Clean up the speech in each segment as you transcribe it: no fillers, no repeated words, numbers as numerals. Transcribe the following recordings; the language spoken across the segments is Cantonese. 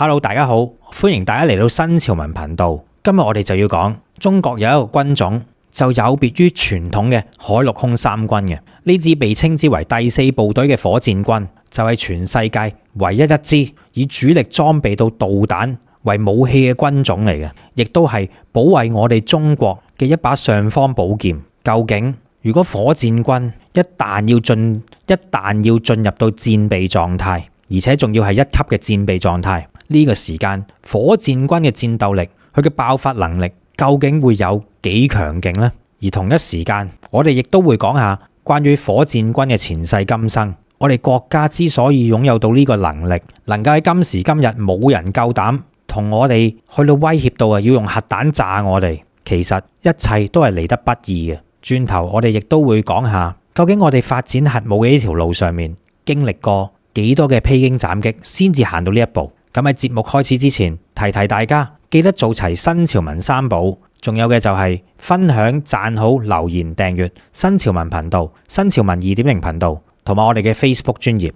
Hello， 大家好，歡迎大家嚟到新潮文頻道。今日我哋就要講中國有一個軍種就有別於傳統嘅海陸空三軍嘅，呢支被稱之為第四部隊嘅火箭軍，就係全世界唯一一支以主力裝備到導彈為武器嘅軍種嚟嘅，亦都係保衛我哋中國嘅一把尚方寶劍。究竟如果火箭軍一旦要進入到戰備狀態，而且仲要係一級嘅戰備狀態，呢個時間火箭軍嘅戰鬥力，佢嘅爆發能力究竟會有幾強勁呢？而同一時間，我哋亦都會講下關於火箭軍嘅前世今生。我哋國家之所以擁有到呢個能力，能夠喺今時今日冇人夠膽同我哋去到威脅到要用核彈炸我哋，其實一切都係嚟得不易嘅。轉頭我哋亦都會講下，究竟我哋發展核武嘅呢條路上面，經歷過幾多嘅披荊斬棘，先至行到呢一步。咁喺節目開始之前，提提大家記得做齊新潮文三寶，仲有嘅就係分享、讚好、留言、訂閱新潮文頻道、新潮文 2.0 頻道，同埋我哋嘅 Facebook 專頁。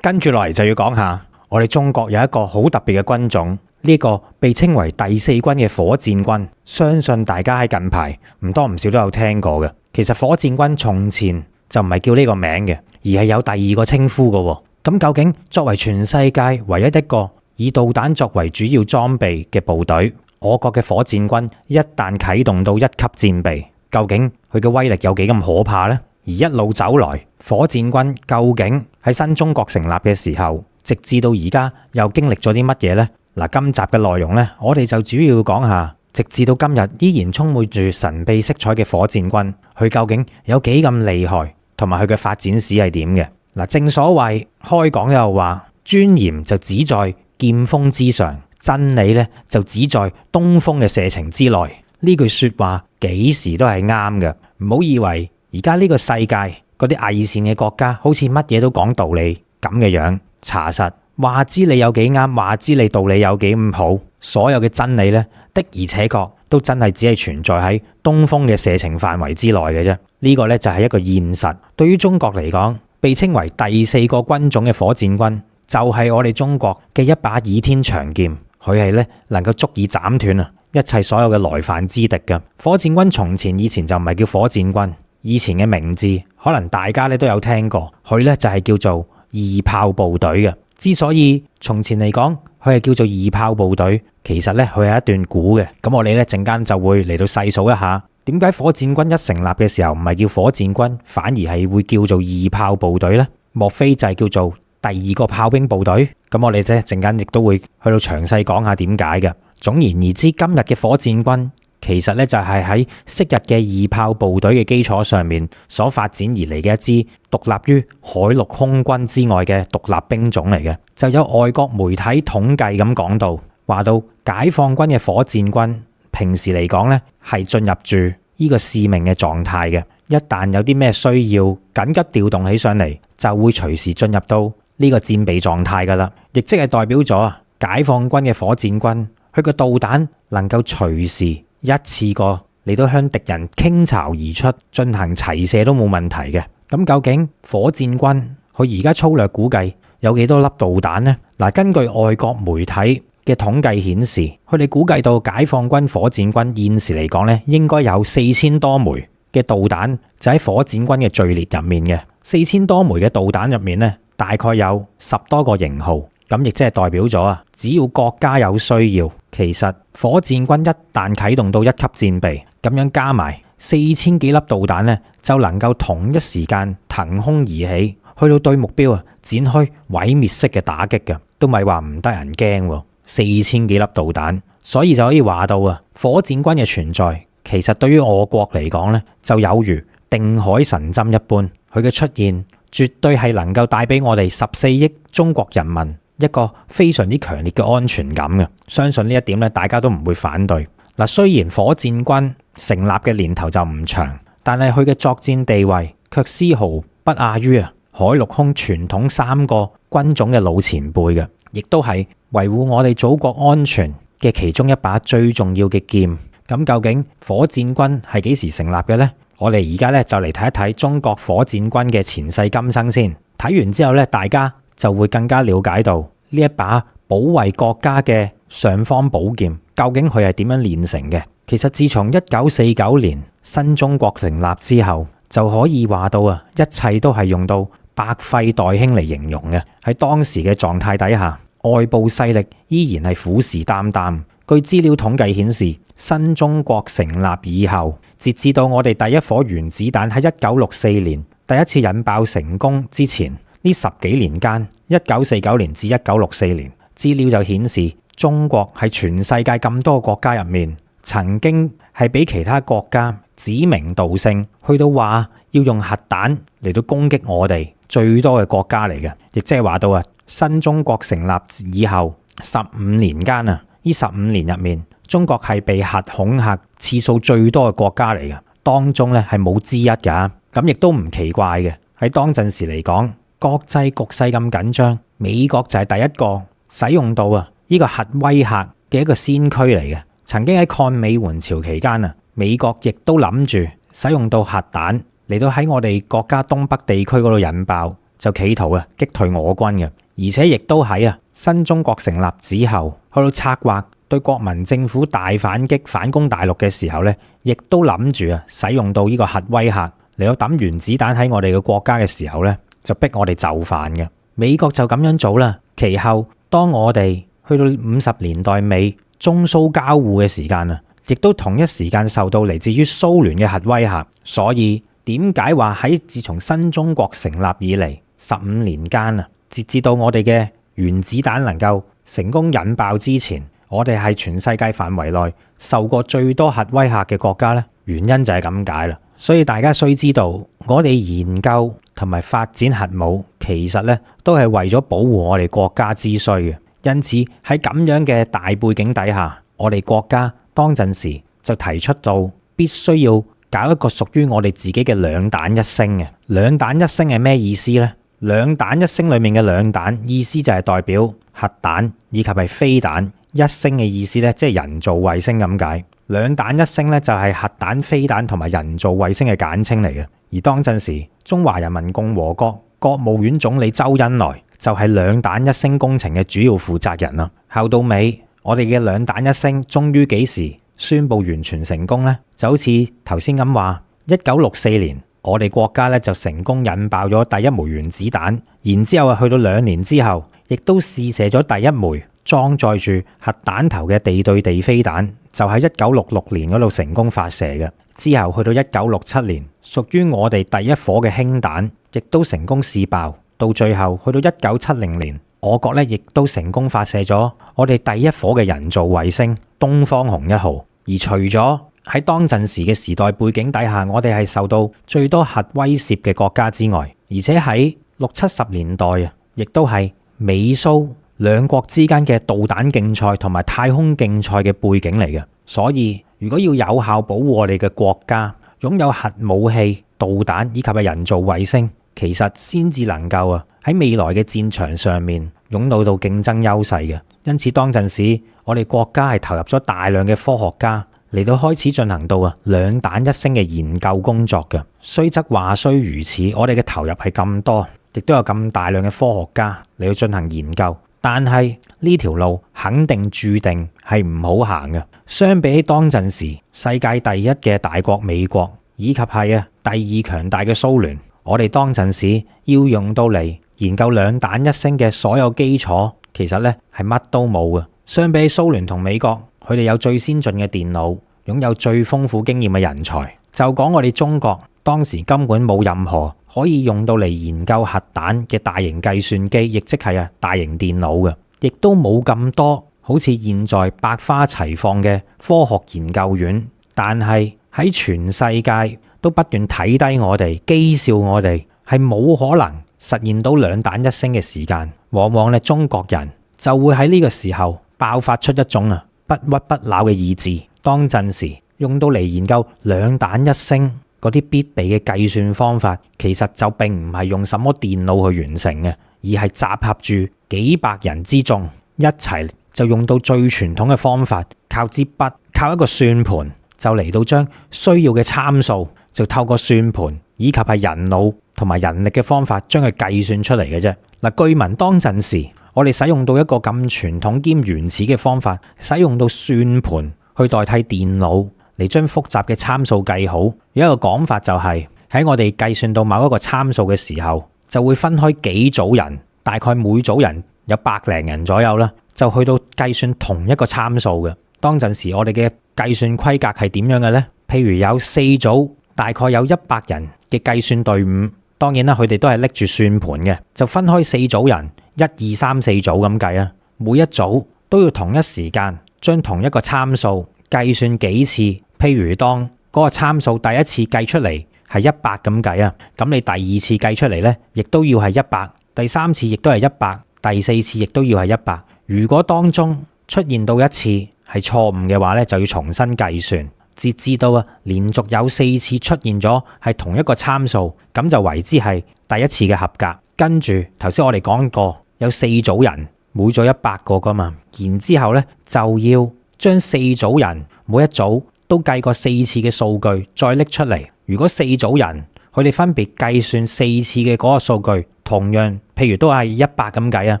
跟住落嚟就要講下，我哋中國有一個好特別嘅軍種，呢個被稱為第四軍嘅火箭軍，相信大家喺近排唔多唔少都有聽過嘅。其實火箭軍從前就唔係叫呢個名嘅，而係有第二個稱呼嘅。咁究竟作為全世界唯一一個以導彈作為主要裝備嘅部隊，我國嘅火箭軍一旦啟動到一級戰備，究竟佢嘅威力有幾咁可怕呢？而一路走來，火箭軍究竟喺新中國成立嘅時候，直至到而家又經歷咗啲乜嘢呢？嗱，今集嘅內容呢，我哋就主要講下，直至到今日依然充滿住神秘色彩嘅火箭軍，佢究竟有幾咁厲害，同埋佢嘅發展史係點嘅？嗱，正所謂開講又話，尊嚴就只在劍鋒之上，真理咧就只在東風嘅射程之內。呢句說話幾時都係啱嘅。唔好以為而家呢個世界嗰啲偽善嘅國家，好似乜嘢都講道理咁嘅樣。查實話知你有幾啱，話知你道理有幾咁好，所有嘅真理咧的而且確都真係只係存在喺東風嘅射程範圍之內嘅啫。呢個咧就係一個現實。對於中國嚟講，被稱為第四個軍種嘅火箭軍，就係我哋中國嘅一把倚天長劍，佢係咧能夠足以斬斷一切所有嘅來犯之敵嘅。火箭軍從前以前就唔係叫火箭軍，以前嘅名字可能大家咧都有聽過，佢咧就係叫做二炮部隊嘅。之所以從前嚟講佢係叫做二炮部隊，其實咧佢係一段古嘅。咁我哋咧陣間就會嚟到細數一下，點解火箭軍一成立嘅時候唔係叫火箭軍，反而係會叫做二炮部隊呢？莫非就係叫做第二個炮兵部隊？咁我哋咧陣間亦都會去到詳細講下點解嘅。總言而之，今日嘅火箭軍其實咧就係喺昔日嘅二炮部隊嘅基礎上面所發展而嚟嘅一支獨立於海陸空軍之外嘅獨立兵種嚟嘅。就有外國媒體統計咁講到，話到解放軍嘅火箭軍平時嚟講咧係進入住呢個使命嘅狀態嘅，一旦有啲咩需要緊急調動起上嚟，就會隨時進入到呢個戰備狀態噶啦，亦即係代表咗解放軍嘅火箭軍，佢個導彈能夠隨時一次過嚟到向敵人傾巢而出，進行齊射都冇問題嘅。咁究竟火箭軍佢而家粗略估計有幾多粒導彈呢？嗱，根據外國媒體嘅統計顯示，佢哋估計到解放軍火箭軍現時嚟講咧，應該有4000多枚嘅導彈就喺火箭軍嘅序列入面嘅。4000多枚嘅導彈入面咧，大概有10多個型號，咁亦即係代表咗只要國家有需要，其實火箭軍一旦啟動到一級戰備，咁樣加埋4000幾粒導彈咧，就能夠同一時間騰空而起，去到對目標展開毀滅式嘅打擊嘅，都咪話唔得人驚。4000幾粒導彈，所以就可以話到火箭軍嘅存在，其實對於我國嚟講咧，就有如定海神針一般，佢嘅出現絕對係能夠帶俾我哋14億中國人民一個非常之強烈嘅安全感嘅。相信呢一點咧，大家都唔會反對。嗱，雖然火箭軍成立嘅年頭就唔長，但係佢嘅作戰地位卻絲毫不亞於海陸空傳統3個軍種嘅老前輩嘅，亦都係維護我哋祖國安全嘅其中一把最重要嘅劍。咁究竟火箭軍係幾時成立嘅呢？我哋而家咧就嚟睇一睇中國火箭軍嘅前世今生先。睇完之後咧，大家就會更加了解到呢一把保衛國家嘅尚方寶劍，究竟佢係點樣煉成嘅？其實自從1949年新中國成立之後，就可以話到啊，一切都係用到百廢待興嚟形容嘅。喺當時嘅狀態底下，外部勢力依然係虎視眈眈。據資料統計顯示，新中國成立以後，截至到我哋第一顆原子彈喺1964年第一次引爆成功之前，呢10幾年間，1949年至1964年，資料就顯示中國喺全世界咁多個國家入面，曾經係俾其他國家指名道姓去到話要用核彈嚟到攻擊我哋最多嘅國家嚟嘅，亦即係話到啊，新中國成立以後15年間啊，呢15年入面，中國係被核恐嚇次數最多嘅國家嚟嘅，當中咧係冇之一㗎。咁亦都唔奇怪嘅，喺當陣時嚟講，國際局勢咁緊張，美國就係第一個使用到啊呢個核威嚇嘅一個先驅嚟嘅。曾經喺抗美援朝期間啊，美國亦都諗住使用到核彈嚟到喺我哋國家東北地區嗰度引爆，就企圖啊擊退我軍嘅。而且亦都喺啊新中國成立之後，去到策劃對國民政府大反擊、反攻大陸嘅時候咧，亦都諗住啊使用到呢個核威嚇嚟到抌原子彈喺我哋嘅國家嘅時候咧，就逼我哋就範嘅。美國就咁樣做啦。其後當我哋去到50年代尾，中蘇交互嘅時間啊，亦都同一時間受到嚟自於蘇聯嘅核威嚇。所以點解話喺自從新中國成立以嚟15年間啊，截至到我哋嘅原子彈能夠成功引爆之前，我哋係全世界範圍內受過最多核威嚇嘅國家呢？原因就係咁解啦。所以大家須知道，我哋研究同埋發展核武，其實咧都係為咗保護我哋國家之需嘅。因此喺咁樣嘅大背景底下，我哋國家當陣時就提出到必須要搞一個屬於我哋自己嘅兩彈一星嘅。兩彈一星係咩意思呢？兩彈一星裏面嘅兩彈意思就係代表核彈以及係飛彈，一星嘅意思咧即係人造衛星咁解。兩彈一星咧就係核彈、飛彈同埋人造衛星嘅簡稱嚟嘅。而當陣時，中華人民共和國國務院總理周恩來就係兩彈一星工程嘅主要負責人啦。後到尾，我哋嘅兩彈一星終於幾時宣布完全成功呢？就好似頭先咁話，1964年我哋國家咧就成功引爆咗第一枚原子彈，然之後去到2年之後，亦都試射咗第一枚裝載住核彈頭嘅地對地飛彈，就喺1966年嗰度成功發射嘅。之後去到1967年，屬於我哋第一顆嘅氫彈，亦都成功試爆。到最後去到1970年，我國咧亦都成功發射咗我哋第一顆嘅人造衛星東方紅1號。而除咗喺當陣時嘅時代背景底下，我哋係受到最多核威懾嘅國家之外，而且喺60、70年代啊，亦都係美蘇兩國之間嘅導彈競賽同埋太空競賽嘅背景嚟嘅。所以如果要有效保護我哋嘅國家，擁有核武器、導彈以及係人造衛星，其實先至能夠啊喺未來嘅戰場上面擁到競爭優勢嘅。因此當陣時，我哋國家係投入咗大量嘅科學家嚟到開始進行到啊兩彈一星嘅研究工作嘅。雖則話雖如此，我哋嘅投入係咁多，亦都有咁大量嘅科學家嚟到進行研究，但係呢條路肯定注定係唔好行嘅。相比起當陣時世界第一嘅大國美國，以及係第二強大嘅蘇聯，我哋當陣時要用到嚟研究兩彈一星嘅所有基礎，其實咧係乜都冇嘅。相比起蘇聯同美國，佢哋有最先進嘅電腦，擁有最豐富經驗嘅人才。就講我哋中國當時根本冇任何可以用到嚟研究核彈嘅大型計算機，亦即係大型電腦嘅，亦都冇咁多好似現在百花齊放嘅科學研究院。但係喺全世界都不斷睇低我哋，譏笑我哋，係冇可能實現到兩彈一星嘅時間。往往咧中國人就會喺呢個時候爆發出一種不屈不撓嘅意志。當陣時用到嚟研究兩彈一星嗰啲必備嘅計算方法，其實就並唔係用什麼電腦去完成嘅，而係集合住幾百人之眾一齊就用到最傳統嘅方法，靠支筆，靠一個算盤，就嚟到將需要嘅參數就透過算盤以及係人腦同埋人力嘅方法將佢計算出嚟嘅啫。嗱，據聞當陣時我哋使用到一個咁傳統兼原始嘅方法，使用到算盤去代替電腦嚟將複雜嘅參數計好。有一個講法就係喺我哋計算到某一個參數嘅時候，就會分開幾組人，大概每組人有100零人左右啦，就去到計算同一個參數嘅。當陣時我哋嘅計算規格係點樣嘅呢？譬如有4組，大概有100人嘅計算隊伍，當然啦，佢哋都係拎住算盤嘅，就分開4組人，1、2、3、4組咁計啊。每一組都要同一時間將同一個參數計算幾次。譬如當嗰個參數第一次計出嚟係100咁計啊，咁你第二次計出嚟呢，亦都要係100，第三次亦都係100，第四次亦都要係100。如果當中出現到一次係錯誤嘅話呢，就要重新計算，截至到連續有4次出現咗係同一個參數，咁就為之係第一次嘅合格。跟住頭先我哋講過有4組人，每組100個噶嘛，然之後呢就要將4組人每一組都計過4次嘅數據再拎出嚟。如果4組人佢哋分別計算4次嘅嗰個數據，同樣譬如都係100咁計啊，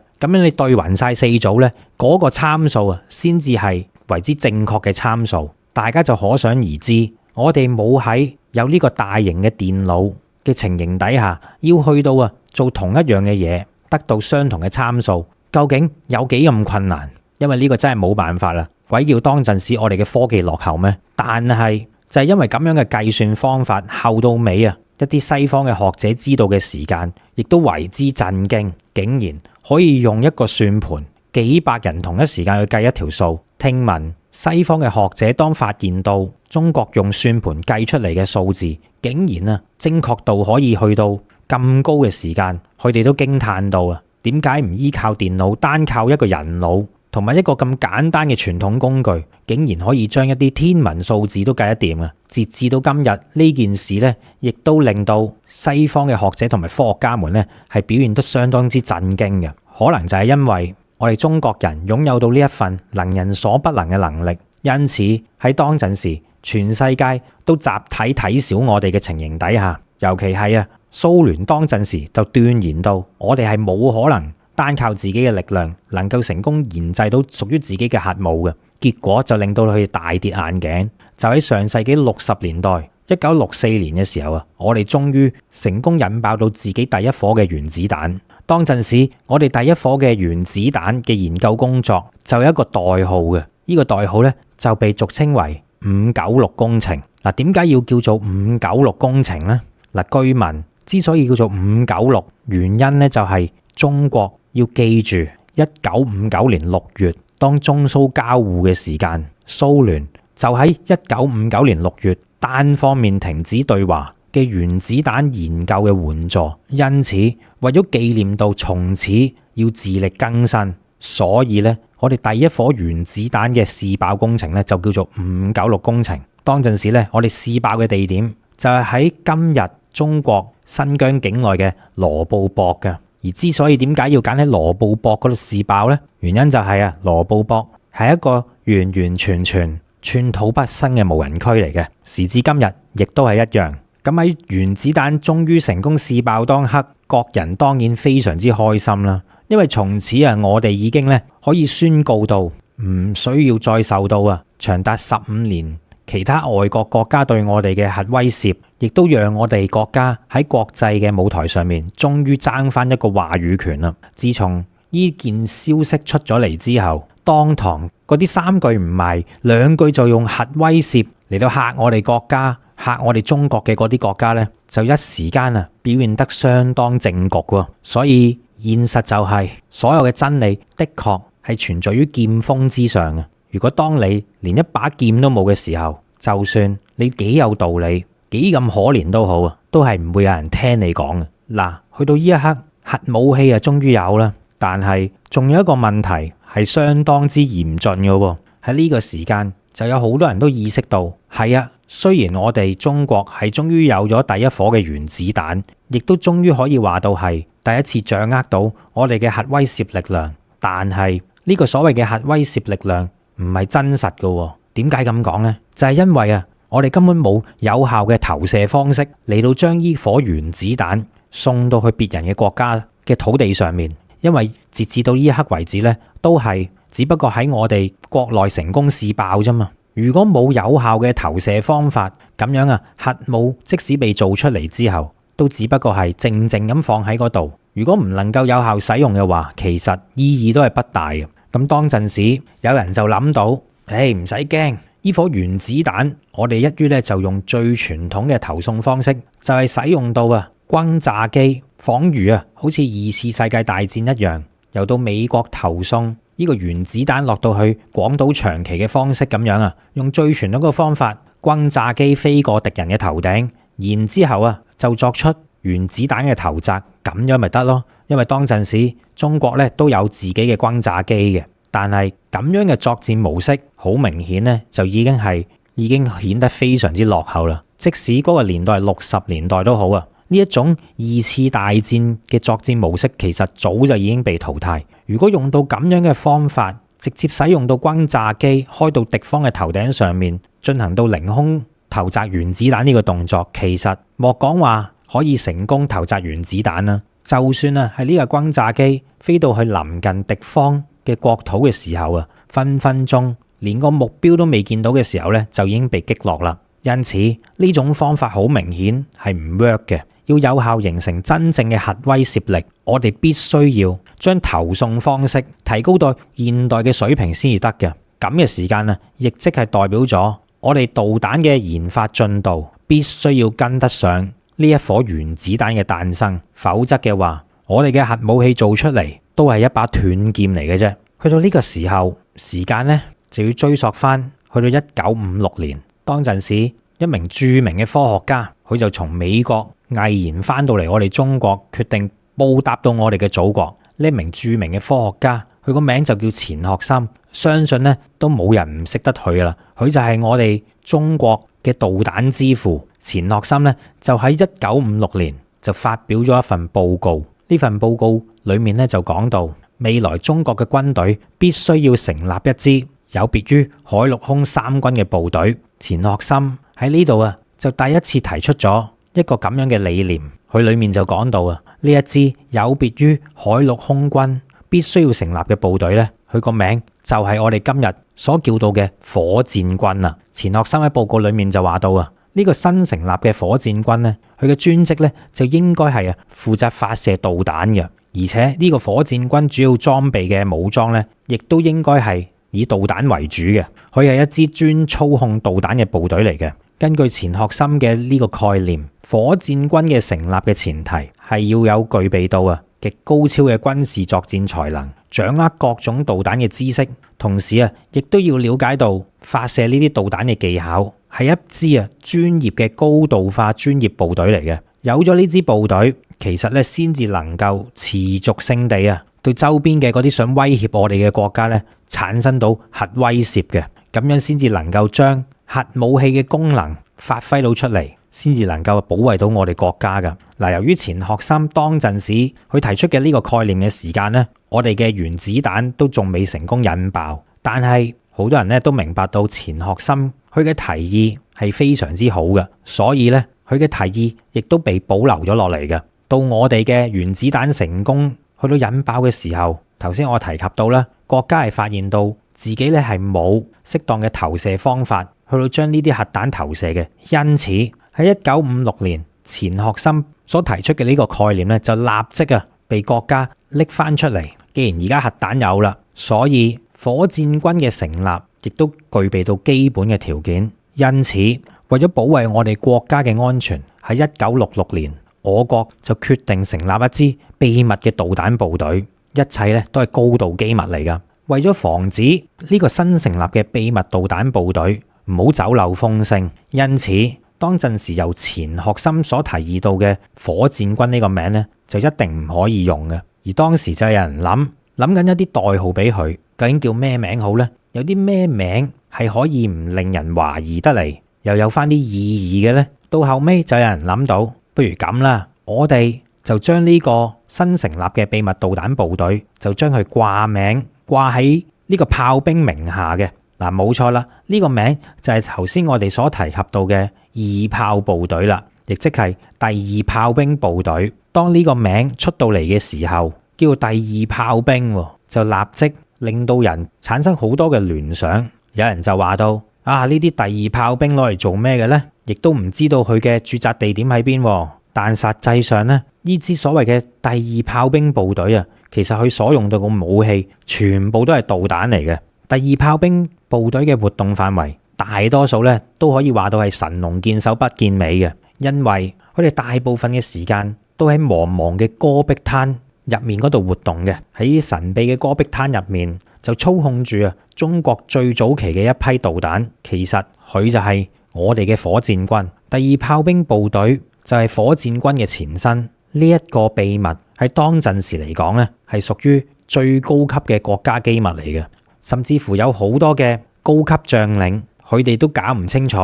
咁樣你對勻晒4組呢，嗰個參數啊先至係為之正確嘅參數。大家就可想而知，我哋冇喺有呢個大型嘅電腦嘅情形底下，要去到做同一樣嘅嘢，得到相同嘅參數，究竟有幾咁困難？因為呢個真係冇辦法啦，鬼叫當陣時我哋嘅科技落後咩？但係就係因為咁樣嘅計算方法後到尾啊，一啲西方嘅學者知道嘅時間，亦都為之震驚，竟然可以用一個算盤幾百人同一時間去計一條數。聽聞西方嘅學者當發現到中國用算盤計出嚟嘅數字，竟然精確度可以去到咁高嘅時間，佢哋都驚嘆到啊！點解唔依靠電腦，單靠一個人腦同埋一個咁簡單嘅傳統工具，竟然可以將一啲天文數字都計得掂啊！截至到今日呢件事呢，亦都令到西方嘅學者同埋科學家們呢係表現得相當之震驚嘅。可能就係因為我哋中國人擁有到呢一份能人所不能嘅能力，因此喺當陣時全世界都集體睇小我哋嘅情形底下，尤其係蘇聯當陣時就斷言到我哋係冇可能單靠自己嘅力量能夠成功研製到屬於自己嘅核武嘅，結果就令到佢哋大跌眼鏡。就喺上世紀60年代1964年嘅時候我哋終於成功引爆到自己第一顆嘅原子彈。當陣時我哋第一顆嘅原子彈嘅研究工作就有一個代號嘅，呢個代號呢就被俗稱為596工程。嗱，點解要叫做596工程呢？嗱，據聞之所以叫做596，原因呢就係中國要記住1959年6月當中蘇交互嘅時間，蘇聯就喺1959年6月單方面停止對華嘅原子彈研究嘅援助，因此為咗紀念到從此要自力更生，所以呢，我哋第一顆原子彈嘅試爆工程呢就叫做596工程。當陣時呢，我哋試爆嘅地點就係喺今日中國新疆境內嘅羅布泊嘅。而之所以點解要揀喺羅布泊嗰度試爆呢？原因就係羅布泊係一個完完全全寸土不生嘅無人區嚟嘅，時至今日亦都係一樣。咁喺原子彈終於成功試爆當刻，各人當然非常之開心啦，因為從此我哋已經可以宣告到唔需要再受到長達15年其他外國國家對我哋嘅核威懾，亦都讓我哋國家喺國際嘅舞台上面終於爭翻一個話語權啦。自從呢件消息出咗嚟之後，當堂嗰啲3句唔係2句就用核威懾嚟到嚇我哋國家、嚇我哋中國嘅嗰啲國家呢，就一時間表現得相當正局喎。所以現實就係所有嘅真理的確係存在於劍鋒之上嘅。如果當你連一把劍都冇嘅時候，就算你幾有道理、幾咁可憐都好都係唔會有人聽你講嘅。嗱，去到呢一刻，核武器終於有啦，但係仲有一個問題係相當之嚴峻嘅喎。喺呢個時間就有好多人都意識到，係雖然我哋中國係終於有咗第一顆嘅原子彈，亦都終於可以話到係第一次掌握到我哋嘅核威懾力量，但係呢個所謂嘅核威懾力量唔係真實嘅喎。點解咁講呢？就係因為我哋根本冇有效嘅投射方式嚟到將呢顆原子彈送到去別人嘅國家嘅土地上面，因為截至到呢一刻為止咧，都係只不過喺我哋國內成功試爆啫嘛。如果冇有效嘅投射方法，咁樣啊，核武即使被做出嚟之後，都只不過係靜靜咁放喺嗰度。如果唔能夠有效使用嘅話，其實意義都係不大嘅。咁當陣時有人就諗到，唔使驚，呢顆原子彈，我哋一於咧就用最傳統嘅投送方式，就係使用到轟炸機，仿如好似二次世界大戰一樣，由到美國投送呢個原子彈落到去廣島長崎嘅方式咁樣用最傳統嘅方法，轟炸機飛過敵人嘅頭頂，然之後就作出原子彈嘅投擲，咁樣咪得咯。因為當陣時中國咧都有自己嘅轟炸機嘅，但係咁樣嘅作戰模式好明顯咧就已經顯得非常之落後啦。即使嗰個年代係60年代都好呢一種二次大戰嘅作戰模式其實早就已經被淘汰。如果用到咁樣嘅方法，直接使用到轟炸機開到敵方嘅頭頂上面，進行到凌空投擲原子彈呢個動作，其實莫講話可以成功投擲原子彈啦，就算係呢個轟炸機飛到去臨近敵方嘅國土嘅時候分分鐘連個目標都未見到嘅時候咧，就已經被擊落啦。因此呢種方法好明顯係唔 work 嘅。要有效形成真正嘅核威懾力，我哋必須要將投送方式提高到現代嘅水平先至得嘅。咁嘅時間亦即係代表咗我哋導彈嘅研發進度必須要跟得上呢一顆原子彈嘅誕生，否則嘅話，我哋嘅核武器做出嚟都係一把斷劍嚟嘅啫。去到呢個時候，時間就要追溯翻去到1956年，當陣時一名著名嘅科學家，佢就從美國毅然翻到嚟我哋中國，決定報答到我哋嘅祖國。呢名著名嘅科學家，佢個名就叫錢學森，相信都冇人唔識得佢啦。佢就係我哋中國嘅導彈之父。錢學森就喺1956年就發表咗一份報告。呢份報告裏面就講到，未來中國嘅軍隊必須要成立一支有別於海陸空三軍嘅部隊。錢學森喺呢度就第一次提出咗一個咁樣嘅理念，佢裏面就講到呢一支有別於海陸空軍必須要成立嘅部隊佢個名就係我哋今日所叫到嘅火箭軍啊。錢學森喺報告裏面就話到呢個新成立嘅火箭軍佢嘅專職就應該係負責發射導彈嘅，而且呢個火箭軍主要裝備嘅武裝亦都應該係以導彈為主嘅，佢係一支專操控導彈嘅部隊嚟嘅。根據錢學森嘅呢個概念，火箭軍嘅成立嘅前提係要有具備到極高超嘅軍事作戰才能，掌握各種導彈嘅知識，同時亦都要了解到發射呢啲導彈嘅技巧，係一支專業嘅高度化專業部隊嚟嘅。有咗呢支部隊，其實先至能夠持續性地對周邊嘅嗰啲想威脅我哋嘅國家產生到核威懾嘅，咁樣先至能夠將核武器嘅功能發揮到出嚟，先至能夠保衛到我哋國家噶。嗱，由於錢學森當陣時佢提出嘅呢個概念嘅時間我哋嘅原子彈都仲未成功引爆，但係好多人都明白到錢學森佢嘅提議係非常之好嘅，所以佢嘅提議亦都被保留咗落嚟嘅。到我哋嘅原子彈成功去到引爆嘅時候，頭先我提及到國家係發現到自己係冇適當嘅投射方法去到將呢啲核彈投射嘅，因此喺1956年錢學森所提出嘅呢個概念就立即被國家拎翻出嚟。既然而家核彈有啦，所以火箭軍嘅成立亦都具備到基本嘅條件。因此為咗保衛我哋國家嘅安全，喺1966年我國就決定成立一支秘密嘅導彈部隊，一切都係高度機密嚟噶。為咗防止呢個新成立嘅秘密導彈部隊唔好走漏風聲，因此當陣時由錢學森所提議到嘅火箭軍呢個名就一定唔可以用嘅。而當時就有人諗緊一啲代號俾佢，究竟叫咩名好呢？有啲咩名係可以唔令人懷疑得嚟，又有翻啲意義嘅呢？到後尾就有人諗到，不如咁啦，我哋就將呢個新成立嘅秘密導彈部隊就將佢掛名掛喺呢個炮兵名下嘅。嗱，冇錯啦，呢個名就係頭先我哋所提及到嘅二炮部隊啦，亦即係第二炮兵部隊。當呢個名出到嚟嘅時候，叫第二炮兵，就立即令到人產生好多嘅聯想。有人就話到啊，呢啲第二炮兵攞嚟做咩嘅呢？亦都唔知道佢嘅駐紮地點喺邊。但實際上呢，呢支所謂嘅第二炮兵部隊啊，其實佢所用到嘅武器全部都係導彈嚟嘅。第二炮兵部隊嘅活動範圍大多數咧都可以話到係神龍見首不見尾嘅，因為佢哋大部分嘅時間都喺茫茫嘅戈壁灘入面嗰度活動嘅。喺神秘嘅戈壁灘入面就操控住啊中國最早期嘅一批導彈，其實佢就係我哋嘅火箭軍。第二炮兵部隊就係火箭軍嘅前身。呢一個秘密喺當陣時嚟講咧，係屬於最高級嘅國家機密嚟嘅，甚至乎有好多嘅高級將領，佢哋都搞唔清楚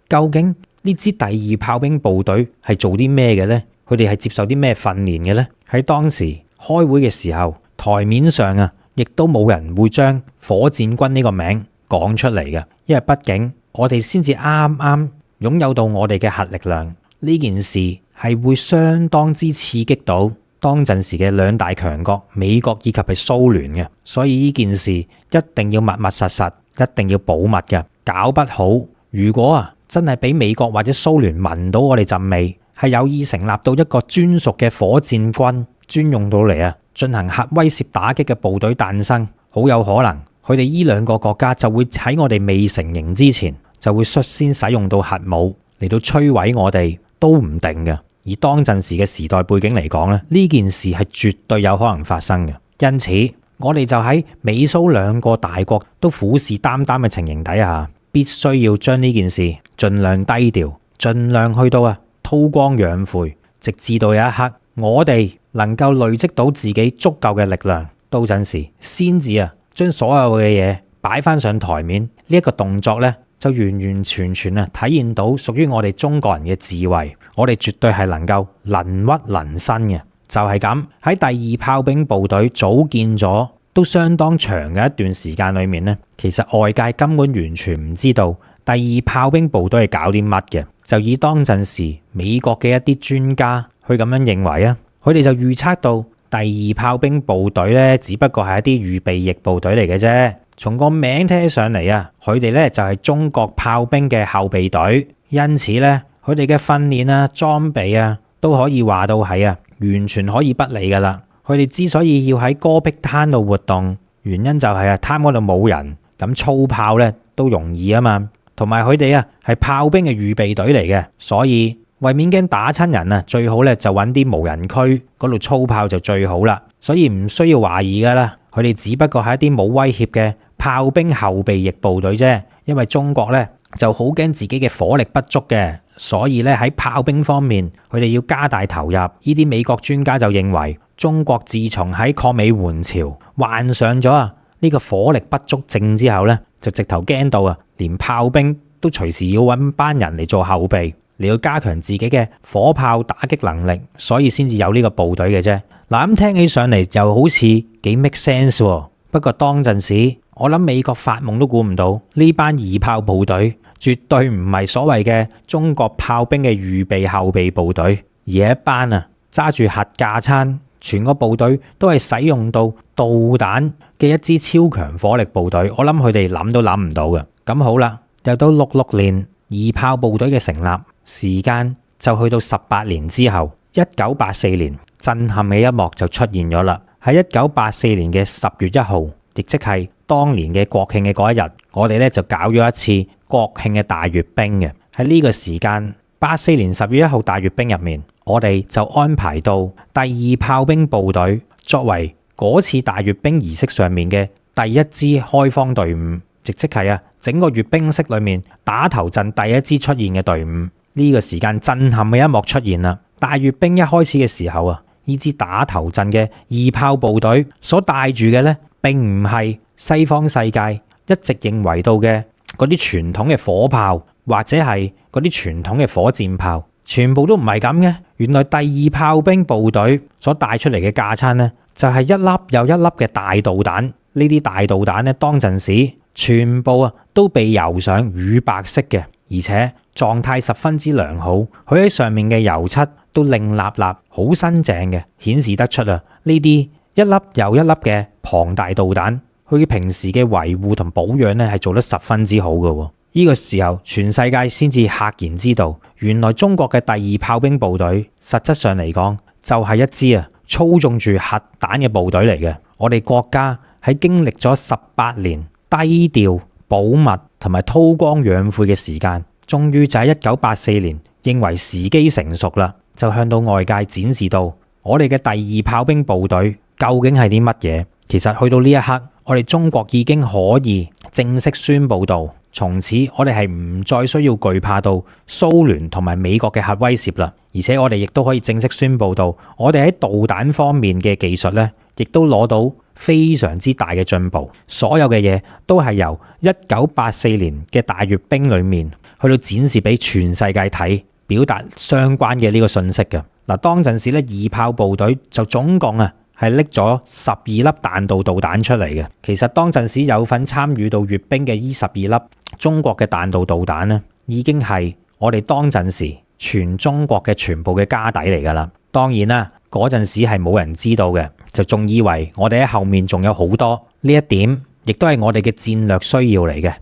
究竟呢支第二炮兵部隊係做啲咩嘅呢？佢哋係接受啲咩訓練嘅呢？喺當時開會嘅時候，台面上啊，亦都冇人會將火箭軍呢個名講出嚟嘅，因為畢竟我哋先至啱啱擁有到我哋嘅核力量，呢件事係會相當之刺激到當陣時嘅兩大強國美國以及係蘇聯嘅，所以呢件事一定要密密實實，一定要保密嘅，搞不好如果真係俾美國或者蘇聯聞到我哋陣味，係有意成立到一個專屬嘅火箭軍，專用到嚟進行核威懾打擊嘅部隊誕生，好有可能佢哋呢兩個國家就會喺我哋未成形之前，就會率先使用到核武嚟到摧毀我哋，都唔定嘅。而當陣時嘅時代背景嚟講咧，呢件事係絕對有可能發生嘅。因此，我哋就喺美蘇兩個大國都虎視眈眈嘅情形底下，必須要將呢件事盡量低調，盡量去到韜光養晦，直至到有一刻我哋能夠累積到自己足夠嘅力量，到陣時先至將所有嘅嘢擺翻上台面。呢一個動作咧，就完完全全體現到屬於我哋中國人嘅智慧，我哋絕對係能夠能屈能伸嘅。就係咁，喺第二炮兵部隊組建咗都相當長嘅一段時間裏面咧，其實外界根本完全唔知道第二炮兵部隊係搞啲乜嘅。就以當陣時美國嘅一啲專家去咁樣認為佢哋就預測到第二炮兵部隊咧，只不過係一啲預備役部隊嚟嘅啫。從個名聽起上嚟佢哋咧就係中國炮兵嘅後備隊，因此咧佢哋嘅訓練裝備都可以話到係完全可以不理噶啦。佢哋之所以要喺戈壁灘度活動，原因就係灘嗰度冇人，咁操炮咧都容易啊嘛。同埋佢哋係炮兵嘅預備隊嚟嘅，所以為免驚打親人最好咧就揾啲無人區嗰度操炮就最好啦。所以唔需要懷疑噶啦，佢哋只不過係一啲冇威脅嘅炮兵後備役部隊啫。因為中國咧就好驚自己嘅火力不足嘅，所以咧喺炮兵方面佢哋要加大投入。呢啲美國專家就認為中國自從喺抗美援朝患上咗呢個火力不足症之後咧，就直頭驚到連炮兵都隨時要揾班人嚟做後備，嚟要加強自己嘅火炮打擊能力，所以先至有呢個部隊嘅啫。嗱，咁聽起上嚟又好似幾 make sense 喎。不過當陣時我諗美國發夢都估唔到呢班二炮部隊絕對唔係所謂嘅中國炮兵嘅預備後備部隊，而係一班揸住核架撐，全個部隊都係使用到導彈嘅一支超強火力部隊。我諗佢哋諗都諗唔到嘅。咁好啦，又到66年二炮部隊嘅成立，時間就去到18年之後，1984年震撼嘅一幕就出現咗啦。喺1984年嘅10月1號，亦即係當年嘅國慶嘅嗰一日，我哋咧就搞咗一次國慶嘅大閱兵嘅。喺呢個時間，84年10月1號大閱兵入面，我哋就安排到第二炮兵部隊作為嗰次大閱兵儀式上面嘅第一支開荒隊伍，亦即係整個閱兵式裏面打頭陣第一支出現嘅隊伍。呢個時間震撼嘅一幕出現啦！大閱兵一開始嘅時候呢支打頭陣嘅二炮部隊所帶住嘅呢，並唔係西方世界一直認為到嘅嗰啲傳統嘅火炮，或者係嗰啲傳統嘅火箭炮，全部都唔係咁嘅。原來第二炮兵部隊所帶出嚟嘅架撐呢，就係一粒又一粒嘅大導彈。呢啲大導彈呢，當陣時全部都被油上乳白色嘅，而且狀態十分之良好。佢喺上面嘅油漆都亮立立，好新淨嘅，顯示得出呢啲一粒又一粒嘅龐大導彈，佢平時嘅維護同保養咧係做得十分之好嘅。呢個時候，全世界先至赫然知道，原來中國嘅第二炮兵部隊，實質上嚟講就係一支操縱住核彈嘅部隊嚟嘅。我哋國家喺經歷咗18年低調保密同埋韜光養晦嘅時間，終於就喺1984年認為時機成熟啦，就向到外界展示到我哋嘅第二炮兵部隊究竟係啲乜嘢。其實去到呢一刻，我哋中國已經可以正式宣布到，從此我哋係唔再需要懼怕到蘇聯同埋美國嘅核威懾啦。而且我哋亦都可以正式宣布到，我哋喺導彈方面嘅技術咧，亦都攞到非常之大嘅進步。所有嘅嘢都係由1984年嘅大閱兵裏面去到展示俾全世界睇，表達相關嘅呢個信息嘅。嗱，當陣時咧，二炮部隊就總共係拎咗12粒彈道導彈出嚟嘅。其實當陣時有份參與到閱兵嘅呢12粒中國嘅彈道導彈咧，已經係我哋當陣時全中國嘅全部嘅家底嚟㗎啦。當然啦，嗰陣時係冇人知道嘅，就仲以為我哋喺後面仲有好多。呢一點亦都係我哋嘅戰略需要嚟嘅。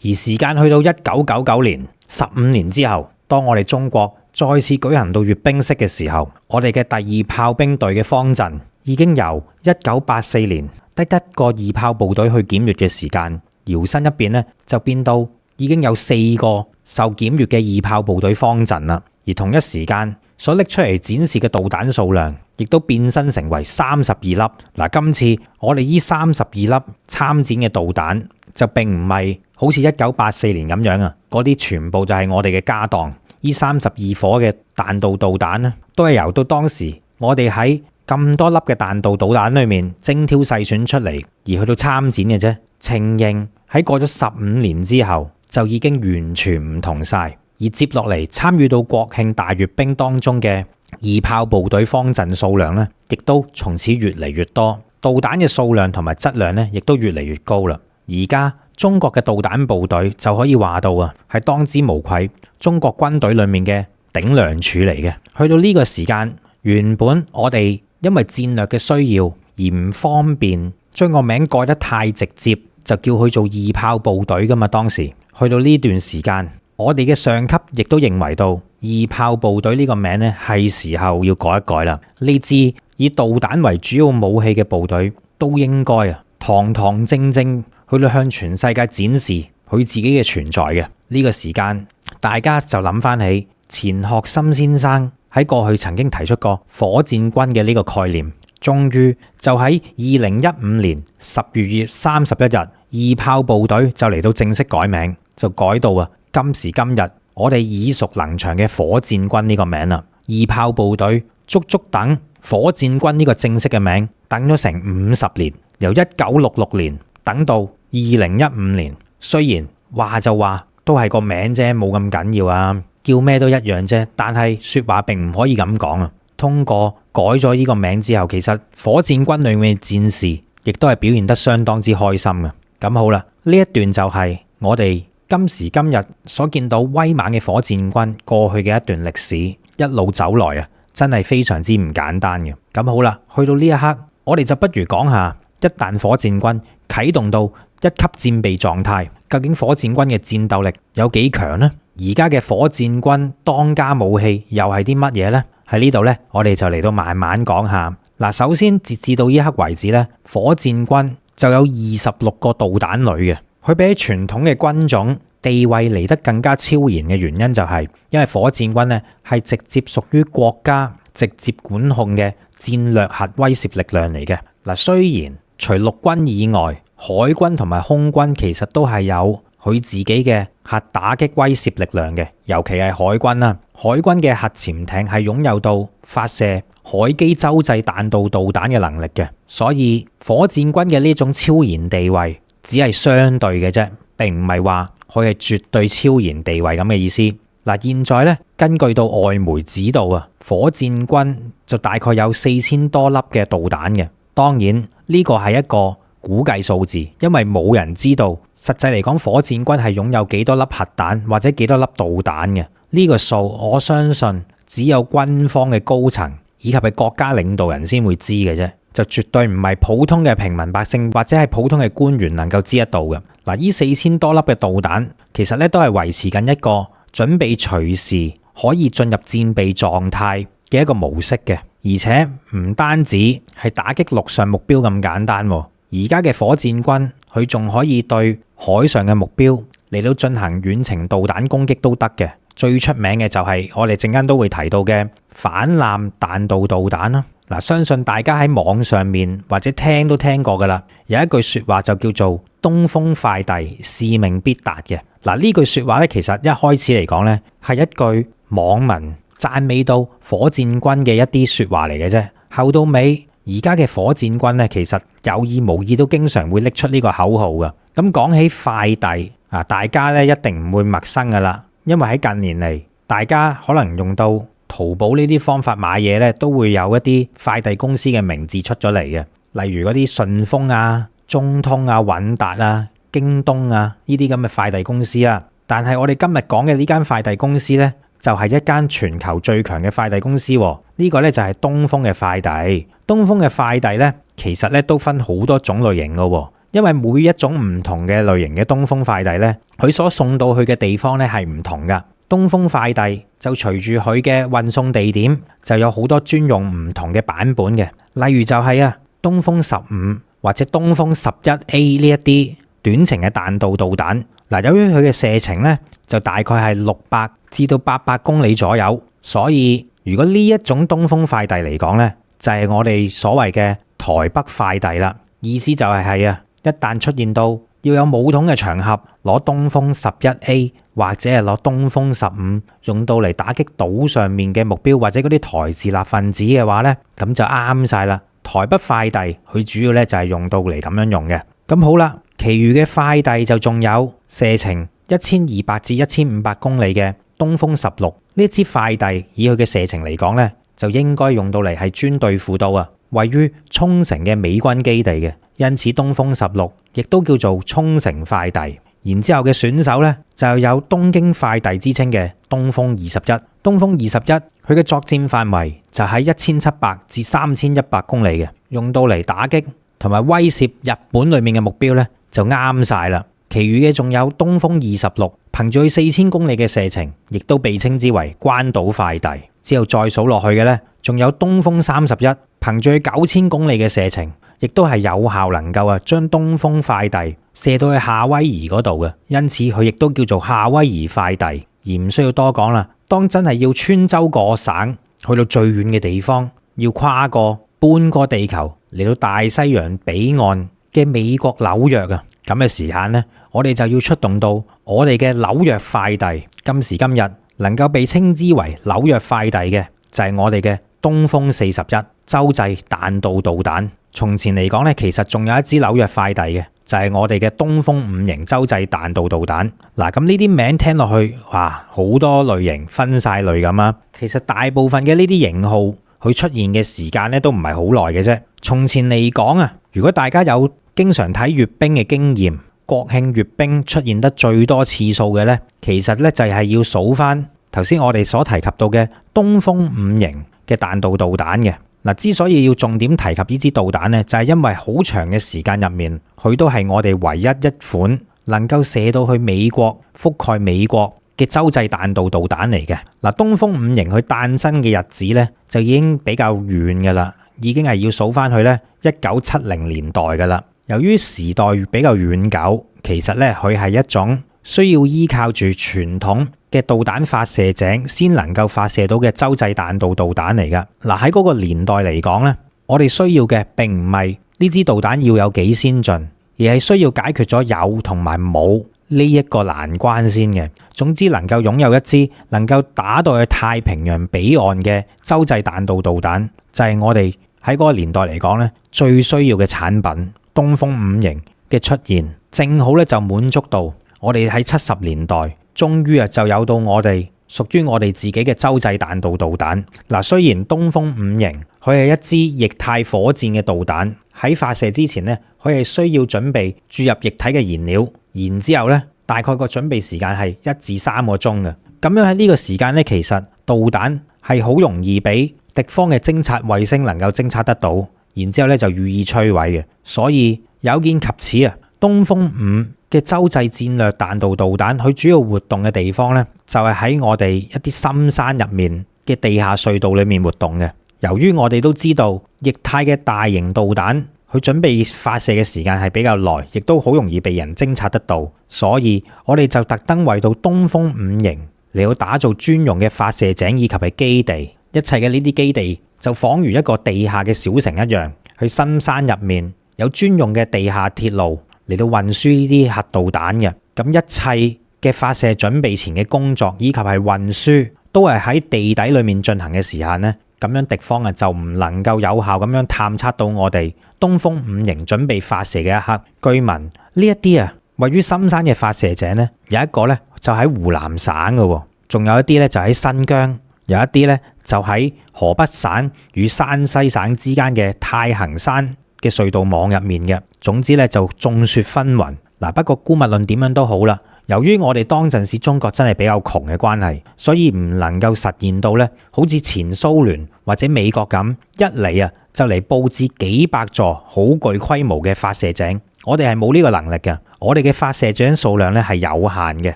而時間去到1999年，15年之後，當我哋中國再次舉行到閱兵式嘅時候，我哋嘅第二炮兵隊嘅方陣已經由1984年得一個二炮部隊去檢閱嘅時間，搖身一變咧，就變到已經有4個受檢閱嘅二炮部隊方陣啦。而同一時間所拎出嚟展示嘅導彈數量，亦都變身成為32粒。嗱，今次我哋呢32粒參戰嘅導彈就並唔係好似1984年咁樣嗰啲全部就係我哋嘅家當。呢32顆嘅彈道導彈咧，都係由到當時我哋喺咁多粒嘅彈道導彈裏面精挑細選出嚟，而去到參戰嘅啫。情形喺過咗15年之後，就已經完全唔同晒。而接落嚟參與到國慶大閱兵當中嘅二炮部隊方陣數量咧，亦都從此越嚟越多，導彈嘅數量同埋質量咧，亦都越嚟越高啦。而家中國嘅導彈部隊就可以話到係當之無愧中國軍隊裏面嘅頂梁柱嚟嘅。去到呢個時間，原本我哋因為戰略嘅需要而唔方便將個名改得太直接，就叫佢做二炮部隊噶嘛。當時去到呢段時間，我哋嘅上級亦都認為到二炮部隊呢個名咧係時候要改一改啦。呢支以導彈為主要武器嘅部隊都應該堂堂正正去到向全世界展示佢自己嘅存在嘅。呢個時間，大家就諗翻起錢學森先生喺過去曾經提出過火箭軍嘅呢個概念，終於就喺2015年10月31日，二炮部隊就嚟到正式改名，就改到今時今日我哋耳熟能詳嘅火箭軍呢個名啦。二炮部隊足足等火箭軍呢個正式嘅名等咗成50年，由1966年等到2015年。雖然話就話都係個名啫，冇咁緊要啊，叫咩都一樣啫。但係說話並唔可以咁講啊。通過改咗呢個名之後，其實火箭軍裏面嘅戰士亦都係表現得相當之開心嘅。咁好啦，呢一段就係我哋今時今日所見到威猛嘅火箭軍過去嘅一段歷史，一路走來真係非常之唔簡單嘅。咁好啦，去到呢一刻，我哋就不如講下，一旦火箭軍啟動到一級戰備狀態，究竟火箭軍嘅戰鬥力有幾強呢？而家嘅火箭軍當家武器又係啲乜嘢呢？喺呢度呢，我哋就嚟到慢慢講下。嗱，首先截至到呢刻為止呢，火箭軍就有26個導彈旅嘅。佢比起傳統嘅軍種地位嚟得更加超然嘅原因就係因為火箭軍呢係直接屬於國家直接管控嘅戰略核威懾力量嚟嘅。嗱，雖然除陸軍以外，海軍同埋空軍其實都係有佢自己嘅核打擊威懾力量嘅，尤其係海軍啦。海軍嘅核潛艇係擁有到發射海基洲際彈道導彈嘅能力嘅，所以火箭軍嘅呢種超然地位只係相對嘅啫，並唔係話佢係絕對超然地位咁嘅意思。嗱，現在咧根據到外媒指導火箭軍就大概有4000多粒嘅導彈嘅。當然呢個係一個估計數字，因為冇人知道實際嚟講火箭軍係擁有幾多粒核彈或者幾多粒導彈嘅。呢個數我相信只有軍方嘅高層以及係國家領導人先會知嘅啫，就絕對唔係普通嘅平民百姓或者係普通嘅官員能夠知得到嘅。嗱，呢4000多粒嘅導彈，其實咧都係維持緊一個準備隨時可以進入戰備狀態嘅一個模式嘅，而且唔單止係打擊陸上目標咁簡單，而家嘅火箭軍佢仲可以對海上嘅目標嚟到進行遠程導彈攻擊都得嘅。最出名嘅就係我哋陣間都會提到嘅反艦彈道導彈啦。嗱，相信大家喺網上面或者聽都聽過噶啦，有一句說話就叫做東風快遞，使命必達嘅。嗱，呢句說話咧，其實一開始嚟講咧係一句網民讚美到火箭軍嘅一啲說話嚟嘅啫。後到尾，而家嘅火箭軍咧，其實有意無意都經常會拎出呢個口號噶。咁講起快遞啊，大家咧一定唔會陌生噶啦，因為喺近年嚟，大家可能用到淘寶呢啲方法買嘢咧，都會有一啲快遞公司嘅名字出咗嚟嘅，例如嗰啲順豐啊、中通啊、韻達啊、京東啊呢啲咁嘅快遞公司啊。但係我哋今日講嘅呢間快遞公司咧，就係一間全球最強嘅快遞公司。呢個咧就係東風嘅快遞。東風嘅快遞咧，其實咧都分好多種類型噶，因為每一種唔同嘅類型嘅東風快遞咧，佢所送到去嘅地方咧係唔同噶。東風快遞就隨住佢嘅運送地點，就有好多專用唔同嘅版本嘅，例如就係東風15或者東風11A 呢一啲短程嘅彈道導彈。嗱，由於佢嘅射程咧就大概係600至到800公里左右，所以如果呢一種東風快遞嚟講咧，就係我哋所謂嘅台北快遞啦。意思就係一旦出現到要有武統嘅場合，攞東風11A 或者係攞東風15用到嚟打擊島上面嘅目標或者嗰啲台自立分子嘅話呢，咁就啱晒啦。台北快遞佢主要咧就係用到嚟咁樣用嘅。咁好啦，其餘嘅快遞就仲有射程1200至1500公里嘅東風16呢支快遞，以佢嘅射程嚟講呢，就應該用到嚟係專對付到位於沖繩嘅美軍基地嘅，因此東風16亦都叫做沖繩快遞。然之後嘅選手呢，就有東京快遞之稱嘅東風21。東風21佢嘅作戰範圍就喺1700至3100公里嘅，用到嚟打擊同埋威懾日本裏面嘅目標呢，就啱晒啦。其餘嘅仲有東風26，憑住佢4000公里嘅射程，亦都被稱之為關島快遞。之後再數落去嘅呢，仲有東風31，憑住佢9000公里嘅射程，亦都係有效能夠將東風快遞射到去夏威夷嗰度嘅，因此佢亦都叫做夏威夷快遞。而唔需要多講啦，當真係要穿州過省，去到最遠嘅地方，要跨過半個地球嚟到大西洋彼岸嘅美國紐約咁嘅時限呢，我哋就要出動到我哋嘅紐約快遞。今時今日能夠被稱之為紐約快遞嘅，就係我哋嘅東風41洲際彈道導彈。從前嚟講呢，其實仲有一支紐約快遞嘅，就係我哋嘅東風5型洲際彈道導彈。嗱，咁呢啲名聽落去，哇，好多類型分晒類咁啊。其實大部分嘅呢啲型號，佢出現嘅時間咧都唔係好耐嘅啫。從前嚟講如果大家有經常睇閱兵嘅經驗，國慶閱兵出現得最多次數嘅呢，其實呢就係要數翻頭先我哋所提及到嘅東風5型嘅彈道導彈嘅。嗱，之所以要重點提及呢支導彈呢，就係因為好長嘅時間入面，佢都係我哋唯一一款能夠射到去美國、覆蓋美國嘅洲際彈道導彈嚟嘅。嗱，東風5型佢誕生嘅日子呢，就已經比較遠噶啦，已經係要數翻去呢1970年代噶啦。由於時代比較遠久，其實呢，佢係一種需要依靠住傳統嘅導彈發射井先能夠發射到嘅洲際彈道導彈嚟噶。嗱，喺嗰個年代嚟講呢，我哋需要嘅並唔係呢支導彈要有幾先進，而係需要解決咗有同埋冇呢一個難關先嘅。總之能夠擁有一支能夠打到去太平洋彼岸嘅洲際彈道導彈，就係我哋喺嗰個年代嚟講呢最需要嘅產品。東風5型嘅出現，正好咧就滿足到我哋喺70年代，終於就有到我哋屬於我哋自己嘅洲際彈道導彈。嗱，雖然東風5型佢係一支液態火箭嘅導彈，喺發射之前呢，佢係需要準備注入液體嘅燃料，然之後呢，大概個準備時間係1至3個鐘嘅。咁樣喺呢個時間呢，其實導彈係好容易俾敵方嘅偵察衛星能夠偵察得到，然之後咧就予以摧毀嘅。所以有見及此啊，東風5嘅洲際戰略彈道導彈，佢主要活動嘅地方咧就係喺我哋一啲深山入面嘅地下隧道裏面活動嘅。由於我哋都知道液態嘅大型導彈，佢準備發射嘅時間係比較耐，亦都好容易被人偵察得到，所以我哋就特登為到東風5型嚟到打造專用嘅發射井以及係基地，一切嘅呢啲基地就仿如一個地下嘅小城一樣，去深山入面有專用嘅地下鐵路嚟到運輸呢啲核導彈嘅。咁一切嘅發射準備前嘅工作以及係運輸都係喺地底裏面進行嘅時間呢，咁樣敵方就唔能夠有效咁樣探測到我哋東風5型準備發射嘅一刻。據聞呢一啲位於深山嘅發射井呢，有一個呢就喺湖南省嘅，仲有一啲呢就喺新疆，有一啲呢就喺河北省與山西省之間嘅太行山嘅隧道網入面嘅。總之呢就眾說紛紜。嗱，不過姑勿論點樣都好啦。由於我哋當陣時中國真係比較窮嘅關係，所以唔能夠實現到呢好似前蘇聯或者美國咁一嚟就嚟佈置幾百座好具規模嘅發射井。我哋係冇呢個能力嘅，我哋嘅發射井數量呢係有限嘅。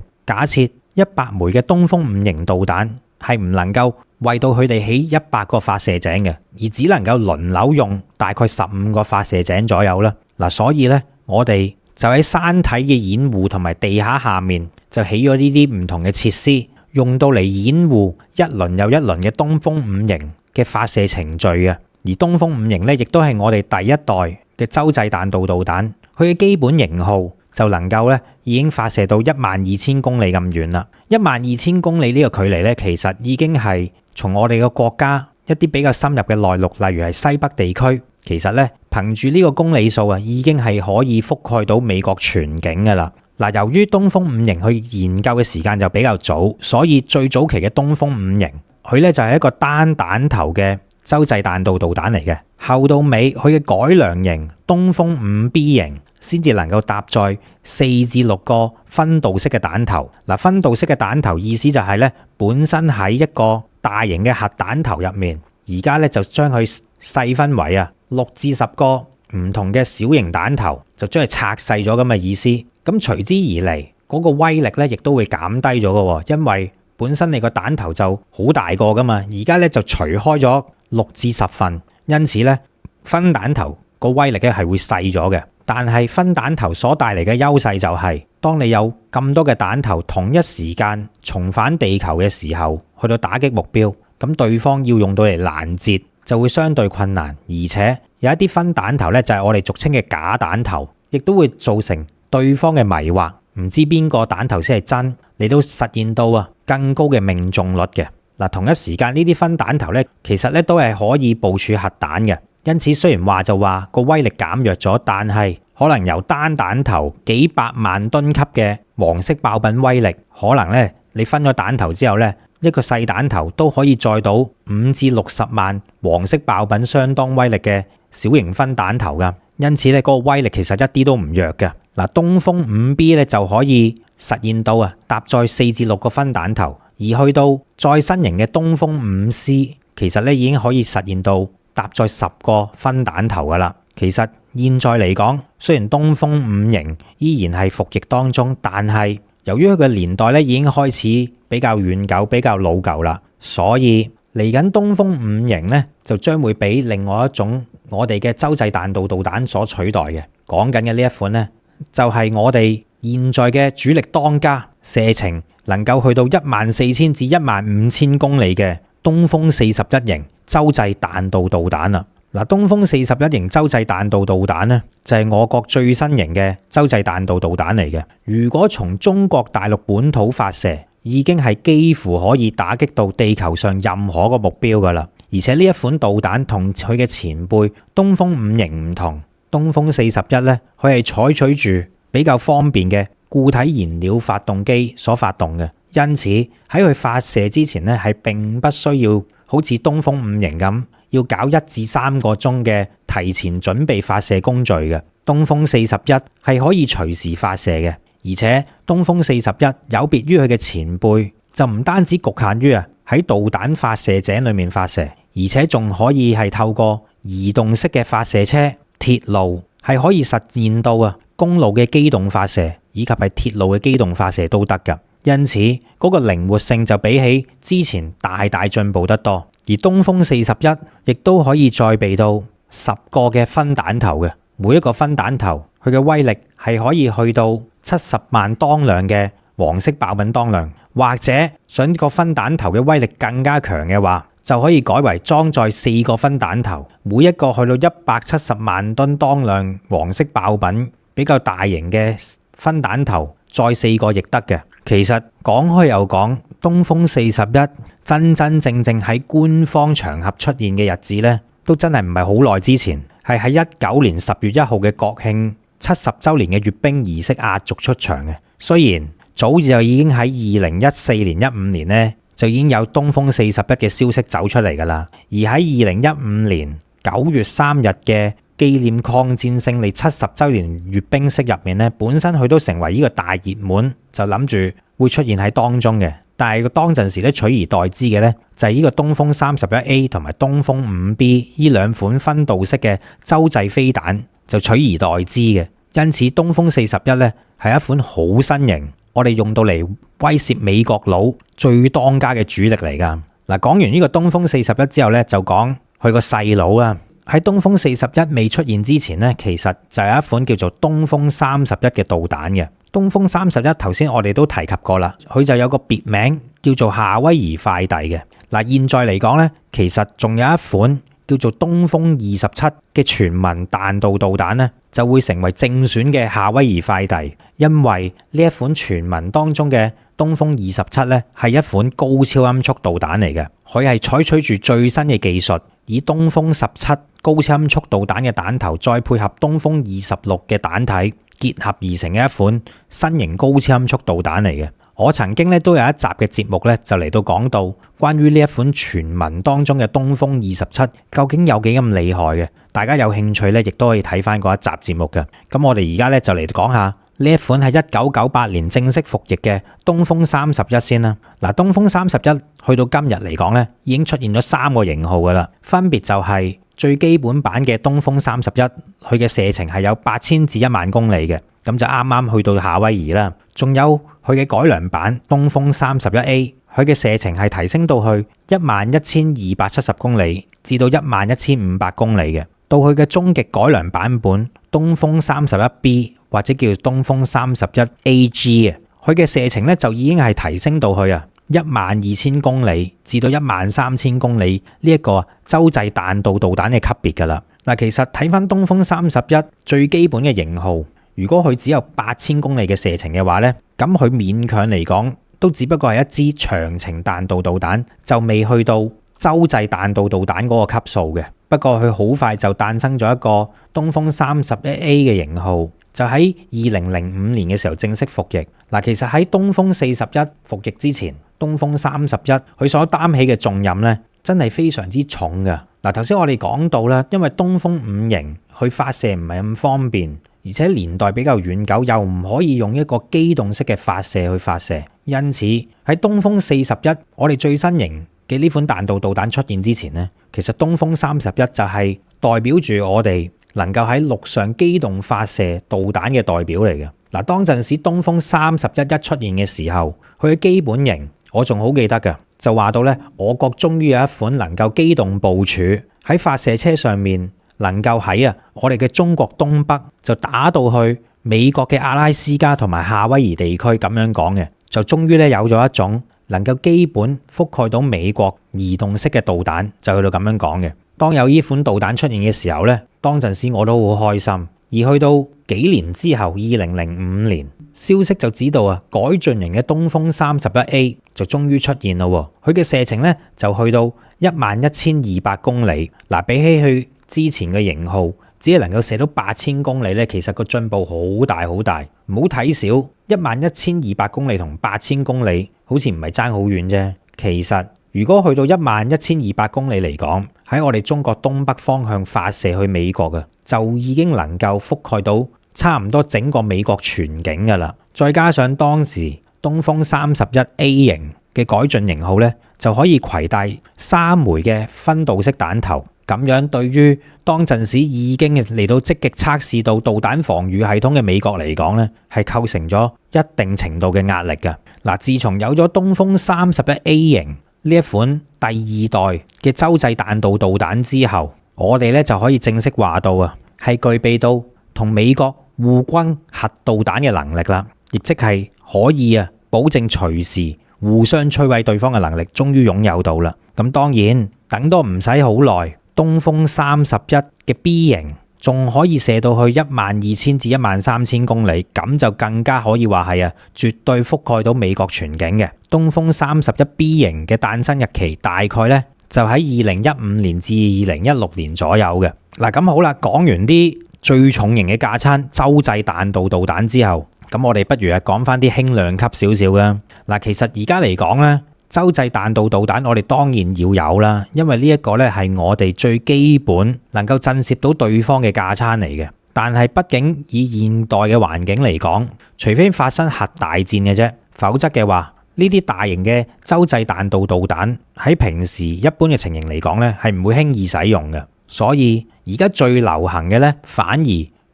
假設100枚嘅東風5型導彈係唔能夠為到佢哋起100個發射井嘅，而只能夠輪流用大概15個發射井左右啦。嗱，所以呢，我哋就喺山體嘅掩護同埋地下面就起咗呢啲唔同嘅設施，用到嚟掩護一輪又一輪嘅東風5型嘅發射程序嘅。而東風5型呢，亦都係我哋第一代嘅洲際彈道導彈，佢嘅基本型號就能夠呢已經發射到12000公里咁遠啦。12000公里呢個距離呢，其實已經係從我哋嘅國家一啲比較深入嘅內陸，例如係西北地區，其實呢，憑住呢個公里數已經係可以覆蓋到美國全境噶啦。嗱，由於東風5型去研究嘅時間就比較早，所以最早期嘅東風5型，佢呢就係一個單彈頭嘅洲際彈道導彈嚟嘅。後到尾佢嘅改良型東風5B 型先至能夠搭載4至6個分導式嘅彈頭。嗱，分導式嘅彈頭意思就係呢，本身喺一個大型嘅核彈頭入面，而家呢就將佢細分為6至10個唔同嘅小型彈頭，就將佢拆細咗咁嘅意思。咁隨之而嚟嗰個威力呢，亦都會減低咗嘅，因為本身你個彈頭就好大個噶嘛，而家呢就除開咗6至10份，因此呢，分彈頭個威力呢係會細咗嘅。但係分彈頭所帶嚟嘅優勢就係，當你有咁多嘅彈頭同一時間重返地球嘅時候，去到打擊目標，咁對方要用到嚟攔截就會相對困難，而且有一啲分彈頭呢，就係我哋俗稱嘅假彈頭，亦都會造成對方嘅迷惑，唔知邊個彈頭先係真，嚟到實現到更高嘅命中率嘅。嗱，同一時間呢啲分彈頭呢，其實呢都係可以部署核彈嘅。因此雖然話就話個威力減弱咗，但係可能由單彈頭幾百萬噸級嘅黃色爆品威力，可能呢你分咗彈頭之後呢，一個細彈頭都可以載到5至60萬黃色爆品相當威力嘅小型分彈頭噶。因此呢，嗰個威力其實一啲都唔弱嘅。嗱，東風5B 呢就可以實現到搭載4至6個分彈頭，而去到再新型嘅東風5C，其實呢已經可以實現到搭載10個分彈頭噶啦。其實現在嚟講，雖然東風5型依然係服役當中，但係由於佢嘅年代咧已經開始比較遠久、比較老舊啦，所以嚟緊東風5型咧就將會俾另外一種我哋嘅洲際彈道導彈所取代嘅。講緊嘅呢一款呢，就係我哋現在嘅主力當家，射程能夠去到14000至15000公里嘅東風41型洲際彈道導彈啦。嗱，東風41型洲際彈道導彈呢，就係我國最新型嘅洲際彈道導彈嚟嘅。如果從中國大陸本土發射，已經係幾乎可以打擊到地球上任何個目標噶啦。而且呢一款導彈同佢嘅前輩東風5型唔同，東風41呢，佢係採取住比較方便嘅固體燃料發動機所發動嘅，因此喺佢發射之前呢，係並不需要好似東風5型咁要搞1至3個鐘嘅提前準備發射工序嘅。東風41係可以隨時發射嘅，而且東風41有別於佢嘅前輩，就唔單止局限於喺導彈發射井裏面發射，而而且仲可以係透過移動式嘅發射車、鐵路係可以實現到公路嘅機動發射以及係鐵路嘅機動發射都得㗎。因此嗰個靈活性就比起之前大大進步得多。而東風41亦都可以再備到10個嘅分彈頭嘅，每一個分彈頭佢嘅威力係可以去到70萬當量嘅黃色爆品當量，或者想個分彈頭嘅威力更加強嘅話，就可以改為裝載4個分彈頭，每一個去到170萬噸當量黃色爆品比較大型嘅分彈頭，再4個亦得嘅。其實講開又講，東風41真真正正喺官方場合出現嘅日子呢，都真係唔係好耐之前，係喺19年10月1號嘅國慶70週年嘅閱兵儀式壓軸出場嘅。雖然早就已經喺2014年15年呢，就已經有東風41嘅消息走出嚟㗎啦。而喺2015年9月3日嘅紀念抗戰勝利70週年閱兵式入面呢，本身佢都成為呢個大熱門，就諗住會出現喺當中嘅。但係當陣時咧，取而代之嘅咧就係呢個東風31A 同埋東風5B 呢兩款分導式嘅洲際飛彈就取而代之嘅。因此東風41咧係一款好新型，我哋用到嚟威懾美國佬最當家嘅主力嚟㗎。嗱，講完呢個東風41之後咧，就講佢個細佬啦。喺東風41未出現之前咧，其實就有一款叫做東風31嘅導彈嘅。東風31頭先我哋都提及過啦，佢就有個別名叫做夏威夷快遞嘅。嗱，現在嚟講咧，其實仲有一款叫做東風27嘅全民彈道導彈咧，就會成為正選嘅夏威夷快遞，因為呢一款全民當中嘅東風27咧係一款高超音速導彈嚟嘅，佢係採取住最新嘅技術，以東風17高超音速導彈嘅彈頭，再配合東風26嘅彈體，結合而成嘅一款新型高超音速導彈嚟嘅。我曾經咧都有一集嘅節目咧就嚟到講到關於呢一款全民當中嘅東風27究竟有幾咁厲害嘅，大家有興趣咧亦都可以睇翻嗰一集節目嘅。咁我哋而家咧就嚟講下呢一款係1998年正式服役嘅東風31先啦。嗱，東風31去到今日嚟講咧已經出現咗3個型號噶啦，分別就係最基本版嘅東風31，佢嘅射程係有8000至1萬公里嘅，咁就啱啱去到夏威夷啦。仲有佢嘅改良版東風31A，佢嘅射程係提升到去11270公里至到11500公里嘅。到佢嘅終極改良版本東風31B 或者叫東風31AG 啊，佢嘅射程咧就已經係提升到去12000公里至到13000公里呢一個洲際彈道導彈嘅級別噶啦。嗱，其實睇翻東風31最基本嘅型號，如果佢只有8000公里嘅射程嘅話咧，咁佢勉強嚟講都只不過係一支長程彈道導彈，就未去到洲際彈道導彈嗰個級數嘅。不過佢好快就誕生咗一個東風31A 嘅型號，就喺2005年嘅時候正式服役。嗱，其實喺東風41服役之前，東風31佢所擔起嘅重任咧，真係非常之重㗎。嗱，頭先我哋講到啦，因為東風5型佢發射唔係咁方便，而且年代比較遠久，又唔可以用一個機動式嘅發射去發射，因此喺東風41我哋最新型嘅呢款彈道導彈出現之前呢，其實東風31就係代表住我哋能夠喺陸上機動發射導彈嘅代表嚟嘅。嗱，當陣時東風31一出現嘅時候，佢嘅基本型我仲好記得㗎，就話到咧，我國終於有一款能夠機動部署喺發射車上面，能夠喺我哋嘅中國東北就打到去美國嘅阿拉斯加同埋夏威夷地區咁樣講嘅，就終於咧有咗一種能夠基本覆蓋到美國移動式嘅導彈，就去到咁樣講嘅。當有呢款導彈出現嘅時候咧，當陣時我都好開心。而去到幾年之後，2005年，消息就指到改進型嘅東風31A 就終於出現咯。佢嘅射程咧就去到11200公里。嗱，比起佢之前嘅型號只係能夠射到8000公里咧，其實個進步好大好大。唔好睇少11200公里同8000公里，好似唔係爭好遠啫。其實如果去到11200公里嚟講，喺我哋中國東北方向發射去美國嘅，就已經能夠覆蓋到差唔多整個美國全境噶啦。再加上當時東風31A 型嘅改進型號咧，就可以攜帶3枚嘅分導式彈頭。咁樣對於當陣時已經嚟到積極測試到導彈防禦系統嘅美國嚟講咧，係構成咗一定程度嘅壓力嘅。嗱，自從有咗東風31A 型呢一款第2代嘅洲際彈道導彈之後，我哋咧就可以正式話到啊，係具備到同美國互轟核導彈嘅能力啦，亦即係可以啊保證隨時互相摧毀對方嘅能力，終於擁有到啦。咁當然等多唔使好耐。東風31嘅 B 型仲可以射到去12000至13000公里，咁就更加可以話係啊，絕對覆蓋到美國全境嘅。東風31B 型嘅誕生日期大概咧就喺2015年至2016年左右嘅。嗱，咁好啦，講完啲最重型嘅架撐洲際彈道導彈之後，咁我哋不如講翻啲輕量級少少嘅。嗱，其實而家嚟講咧，洲際彈道導彈我哋當然要有啦，因為呢一個咧係我哋最基本能夠震懾到對方嘅架撐嚟嘅。但係畢竟以現代嘅環境嚟講，除非發生核大戰嘅啫，否則嘅話呢啲大型嘅洲際彈道導彈喺平時一般嘅情形嚟講咧係唔會輕易使用嘅。所以而家最流行嘅咧反而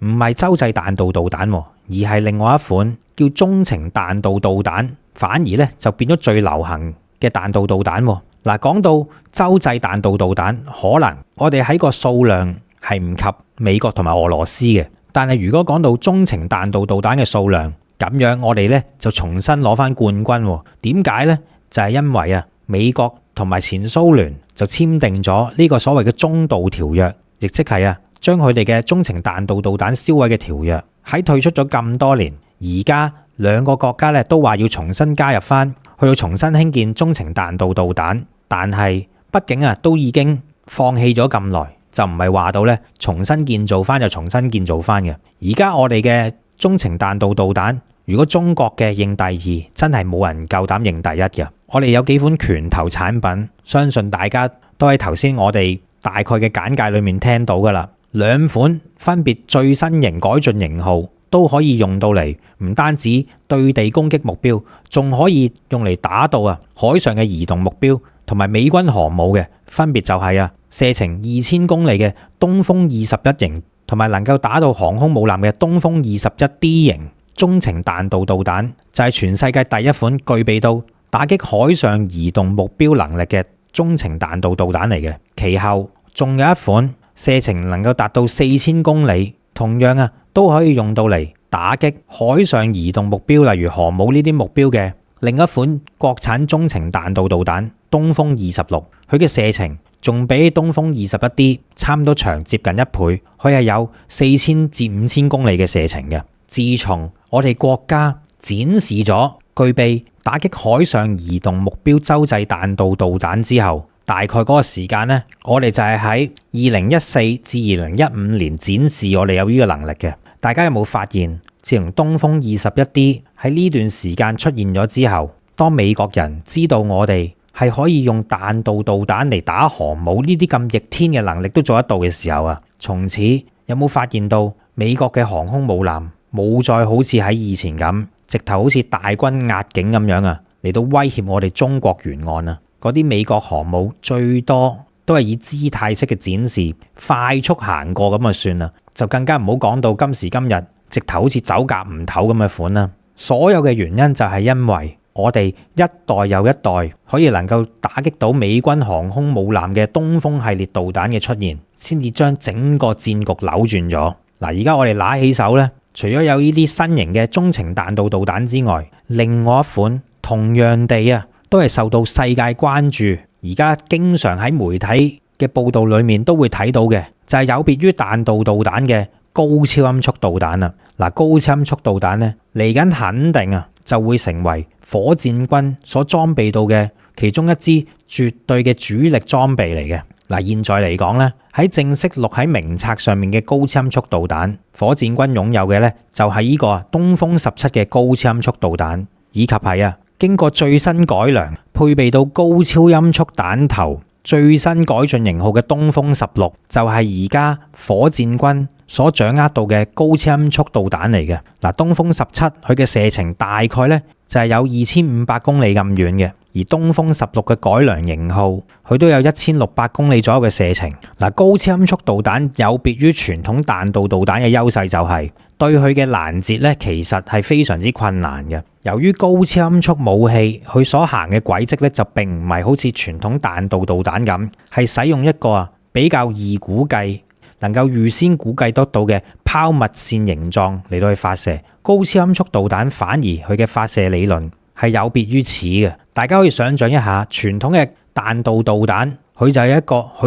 唔係洲際彈道導彈，而係另外一款叫中程彈道導彈，反而咧就變咗最流行嘅彈道導彈。嗱，講到洲際彈道導彈，可能我哋喺個數量係唔及美國同埋俄羅斯嘅，但係如果講到中程彈道導彈嘅數量，咁樣我哋咧就重新攞翻冠軍。點解呢？就係因為啊，美國同埋前蘇聯就簽訂咗呢個所謂嘅中導條約，亦即係啊，將佢哋嘅中程彈道導彈銷毀嘅條約，喺退出咗咁多年，而家兩個國家咧都話要重新加入翻，去到重新興建中程彈道導彈。但係畢竟啊，都已經放棄咗咁耐，就唔係話到咧重新建造翻就重新建造翻嘅。而家我哋嘅中程彈道導彈，如果中國嘅認第二，真係冇人夠膽認第一嘅。我哋有幾款拳頭產品，相信大家都喺頭先我哋大概嘅簡介裏面聽到噶啦。兩款分別最新型改進型號都可以用到嚟，唔單止對地攻擊目標，仲可以用嚟打到啊海上嘅移動目標，同埋美軍航母嘅，分別就係啊射程2000公里嘅東風21型，同埋能夠打到航空母艦嘅東風21D 型中程彈道導彈，就係全世界第一款具備到打擊海上移動目標能力嘅中程彈道導彈嚟嘅。其後仲有一款射程能夠達到4000公里，同樣啊都可以用到嚟打擊海上移動目標，例如航母呢啲目標嘅另一款國產中程彈道導彈東風26，佢嘅射程仲比東風21D 差唔多長接近1倍，佢係有4000至5000公里嘅射程嘅。自從我哋國家展示咗具備打擊海上移動目標洲際彈道導彈之後，大概嗰個時間呢，我哋就係喺2014至2015年展示我哋有呢個能力嘅。大家有冇發現，自從東風21D 喺呢段時間出現咗之後，當美國人知道我哋係可以用彈道導彈嚟打航母呢啲咁逆天嘅能力都做得到嘅時候啊，從此有冇發現到美國嘅航空母艦冇再好似喺以前咁，直頭好似大軍壓境咁樣啊，嚟到威脅我哋中國沿岸啊？嗰啲美國航母最多都係以姿態式嘅展示，快速行過咁就算啦，就更加唔好講到今時今日直頭好似走夾唔唞咁嘅款啦。所有嘅原因就係因為我哋一代又一代可以能夠打擊到美軍航空母艦嘅東風系列導彈嘅出現，先至將整個戰局扭轉咗。嗱，而家我哋拿起手咧，除咗有呢啲新型嘅中程彈道導彈之外，另外一款同樣地啊，都係受到世界關注，而家經常喺媒體嘅報道裏面都會睇到嘅，就係有別於彈道導彈嘅高超音速導彈啦。嗱，高超音速導彈咧嚟緊肯定啊就會成為火箭軍所裝備到嘅其中一支絕對嘅主力裝備嚟嘅。嗱，現在嚟講咧，喺正式錄喺名冊上面嘅高超音速導彈，火箭軍擁有嘅咧就係呢個東風17嘅高超音速導彈，以及係啊經過最新改良，配備到高超音速彈頭、最新改進型號嘅東風16，就係而家火箭軍所掌握到嘅高超音速導彈嚟嘅。嗱，東風17佢嘅射程大概咧就係有2500公里咁遠嘅，而東風16嘅改良型號，佢都有1600公里左右嘅射程。嗱，高超音速導彈有別於傳統彈道導彈嘅優勢就係對佢嘅攔截咧，其實係非常之困難嘅。由於高超音速武器佢所行嘅軌跡咧，就並唔係好似傳統彈道導彈咁，係使用一個比較易估計、能夠預先估計得到嘅拋物線形狀嚟到去發射。高超音速導彈反而佢嘅發射理論係有別於此嘅。大家可以想象一下，傳統嘅彈道導彈，佢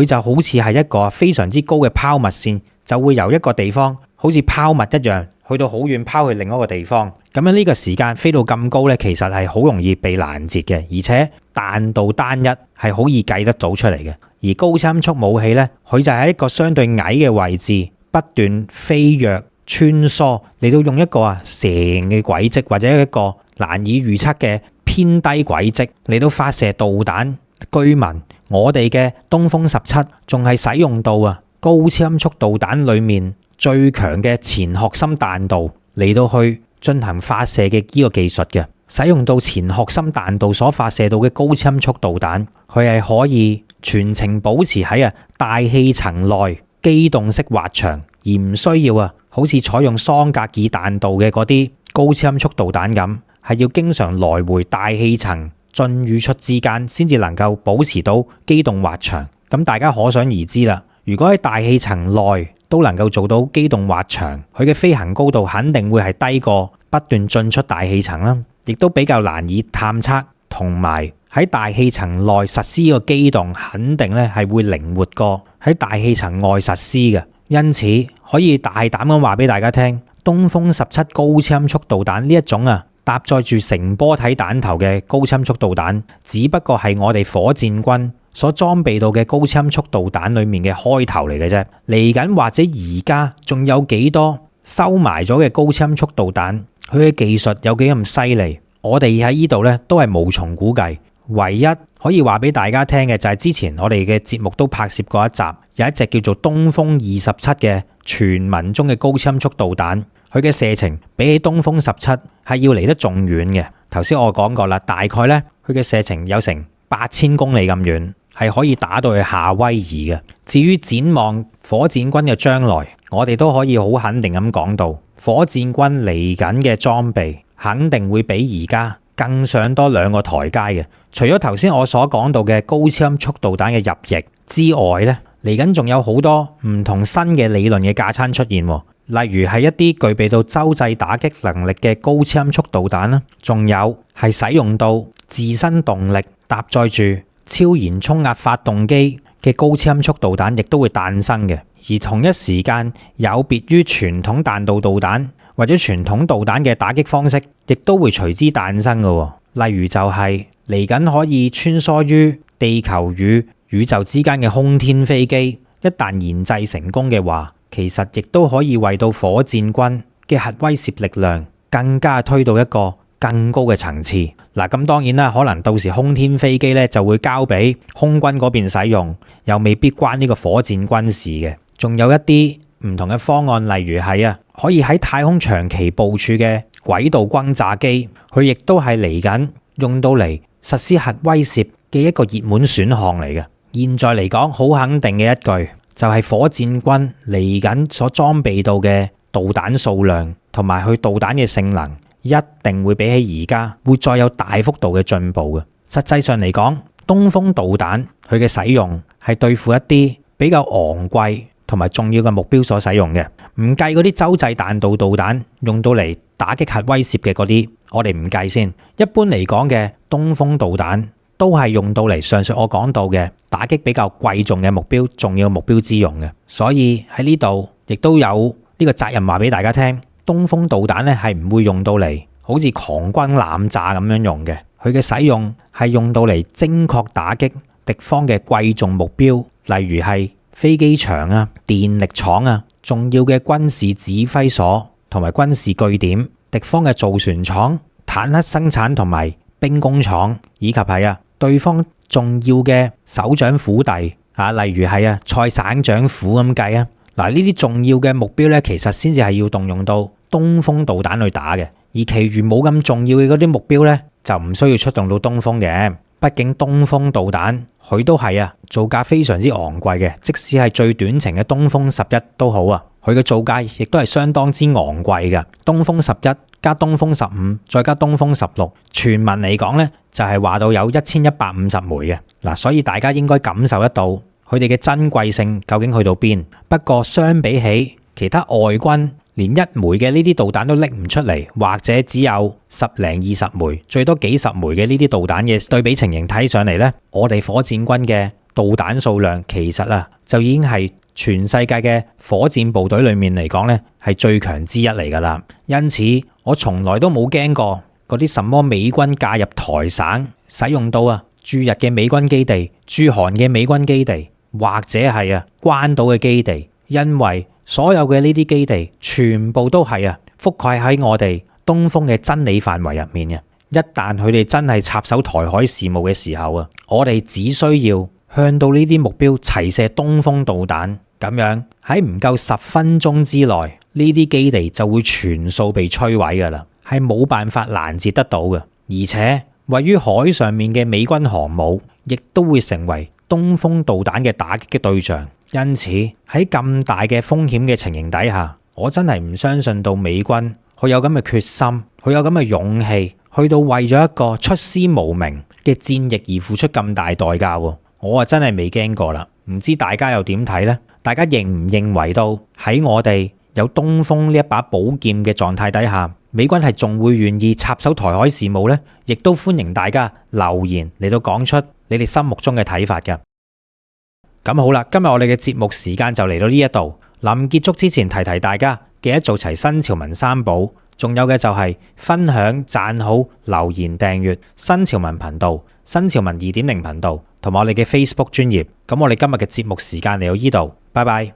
就好似係一個非常之高嘅拋物線，就會由一個地方好似拋物一樣，去到好遠拋去另一個地方。咁樣呢個時間飛到咁高咧，其實係好容易被攔截嘅，而且彈道單一係好易計得到出嚟嘅。而高超音速武器咧，佢就喺一個相對矮嘅位置不斷飛躍穿梭，嚟到用一個蛇形嘅軌跡或者一個難以預測嘅偏低軌跡嚟到發射導彈。據聞我哋嘅東風17仲係使用到高超音速導彈裡面最強嘅前殼心彈道嚟到去進行發射嘅呢個技術嘅。使用到前殼心彈道所發射到嘅高超音速導彈，佢係可以全程保持喺大氣層內機動式滑翔，而唔需要好似採用桑格爾彈道嘅嗰啲高超音速導彈咁，係要經常來回大氣層進與出之間先至能夠保持到機動滑翔。咁大家可想而知啦，如果喺大氣層內都能夠做到機動滑翔，佢嘅飛行高度肯定會係低過不斷進出大氣層啦，亦都比較難以探測，同埋喺大氣層內實施呢個機動肯定咧係會靈活過喺大氣層外實施嘅。因此可以大膽咁話俾大家聽，東風17高超音速導彈呢一種搭載住成波體彈頭嘅高超音速導彈，只不過係我哋火箭軍所裝備到嘅高超音速導彈裡面嘅開頭嚟嘅啫。嚟緊或者而家仲有幾多收埋咗嘅高超音速導彈，佢嘅技術有幾咁犀利，我哋喺呢度咧都係無從估計。唯一可以話俾大家聽嘅就係之前我哋嘅節目都拍攝過一集，有一隻叫做東風27嘅傳聞中嘅高超音速導彈，佢嘅射程比起東風17係要嚟得仲遠嘅。頭先我講過啦，大概咧佢嘅射程有成8000公里咁遠，係可以打到去夏威夷嘅。至於展望火箭軍嘅將來，我哋都可以好肯定咁講到，火箭軍嚟緊嘅裝備肯定會比而家更上多2個台階嘅。除咗頭先我所講到嘅高超音速導彈嘅入翼之外咧，嚟緊仲有好多唔同新嘅理論嘅架撐出現，例如係一啲具備到洲際打擊能力嘅高超音速導彈啦，仲有係使用到自身動力搭載住超燃衝壓發動機嘅高超音速導彈，亦都會誕生嘅。而同一時間，有別於傳統彈道導彈或者傳統導彈嘅打擊方式，亦都會隨之誕生嘅。例如就係嚟緊可以穿梭於地球與宇宙之間嘅空天飛機，一旦研製成功嘅話，其實亦都可以為到火箭軍嘅核威懾力量更加推到一個更高嘅層次。嗱，咁當然啦，可能到時空天飛機咧就會交俾空軍嗰邊使用，又未必關呢個火箭軍事嘅。仲有一啲唔同嘅方案，例如係可以喺太空長期部署嘅軌道轟炸機，佢亦都係嚟緊用到嚟實施核威懾嘅一個熱門選項嚟嘅。現在嚟講，好肯定嘅一句就係火箭軍嚟緊所裝備到嘅導彈數量同埋佢導彈嘅性能，一定會比起而家會再有大幅度嘅進步嘅。實際上嚟講，東風導彈佢嘅使用係對付一啲比較昂貴同埋重要嘅目標所使用嘅，唔計嗰啲洲際彈道導彈用到嚟打擊核威懾嘅嗰啲，我哋唔計先。一般嚟講嘅東風導彈都係用到嚟上述我講到嘅打擊比較貴重嘅目標、重要目標之用嘅。所以喺呢度亦都有呢個責任話俾大家聽，東風導彈咧係唔會用到嚟好似狂轟濫炸咁樣用嘅，佢嘅使用係用到嚟精確打擊敵方嘅貴重目標，例如係飛機場電力廠重要嘅軍事指揮所同埋軍事據點，敵方嘅造船廠、坦克生產同埋兵工廠，以及係對方重要嘅首長府邸例如係蔡省長府咁計嗱，呢啲重要嘅目標咧，其實先至係要動用到東風導彈去打嘅，而其餘冇咁重要嘅嗰啲目標咧，就唔需要出動到東風嘅。畢竟東風導彈佢都係造價非常之昂貴嘅，即使係最短程嘅東風11都好佢嘅造價亦都係相當之昂貴嘅。東風11加東風15再加東風16，傳聞嚟講呢就係話到有1150枚嘅嗱，所以大家應該感受得到佢哋嘅珍貴性究竟去到邊。不過相比起其他外軍連一枚嘅呢啲導彈都拎唔出嚟，或者只有10零20枚，最多幾十枚嘅呢啲導彈嘅對比情形睇上嚟呢，我哋火箭軍嘅導彈數量其實就已經係全世界嘅火箭部隊裏面嚟講呢係最強之一嚟噶啦。因此我從來都冇驚過嗰啲什麼美軍介入台省使用到駐日嘅美軍基地、駐韓嘅美軍基地，或者係關島嘅基地，因為所有嘅呢啲基地全部都係覆蓋喺我哋東風嘅真理範圍入面嘅。一旦佢哋真係插手台海事務嘅時候我哋只需要向到呢啲目標齊射東風導彈，咁樣喺唔夠10分鐘之內，呢啲基地就會全數被摧毀噶啦，係冇辦法攔截得到嘅。而且位於海上面嘅美軍航母亦都會成為東風導彈嘅打擊嘅對象。因此喺咁大嘅風險嘅情形底下，我真係唔相信到美軍佢有咁嘅決心，佢有咁嘅勇氣，去到為咗一個出師無名嘅戰役而付出咁大代價。我真係未驚過啦，唔知大家又點睇呢？大家認唔認為到喺我哋有東風呢一把寶劍嘅狀態底下，美軍係仲會願意插手台海事務呢？亦都歡迎大家留言嚟到講出你哋心目中嘅睇法嘅。咁好啦，今日我哋嘅節目時間就嚟到呢一度。臨結束之前提提大家，記得做齊新潮文三寶，仲有嘅就係分享、讚好、留言、訂閱新潮文頻道、新潮文2.0頻道同埋我哋嘅 Facebook 專頁。咁我哋今日嘅節目時間嚟到呢度，拜拜。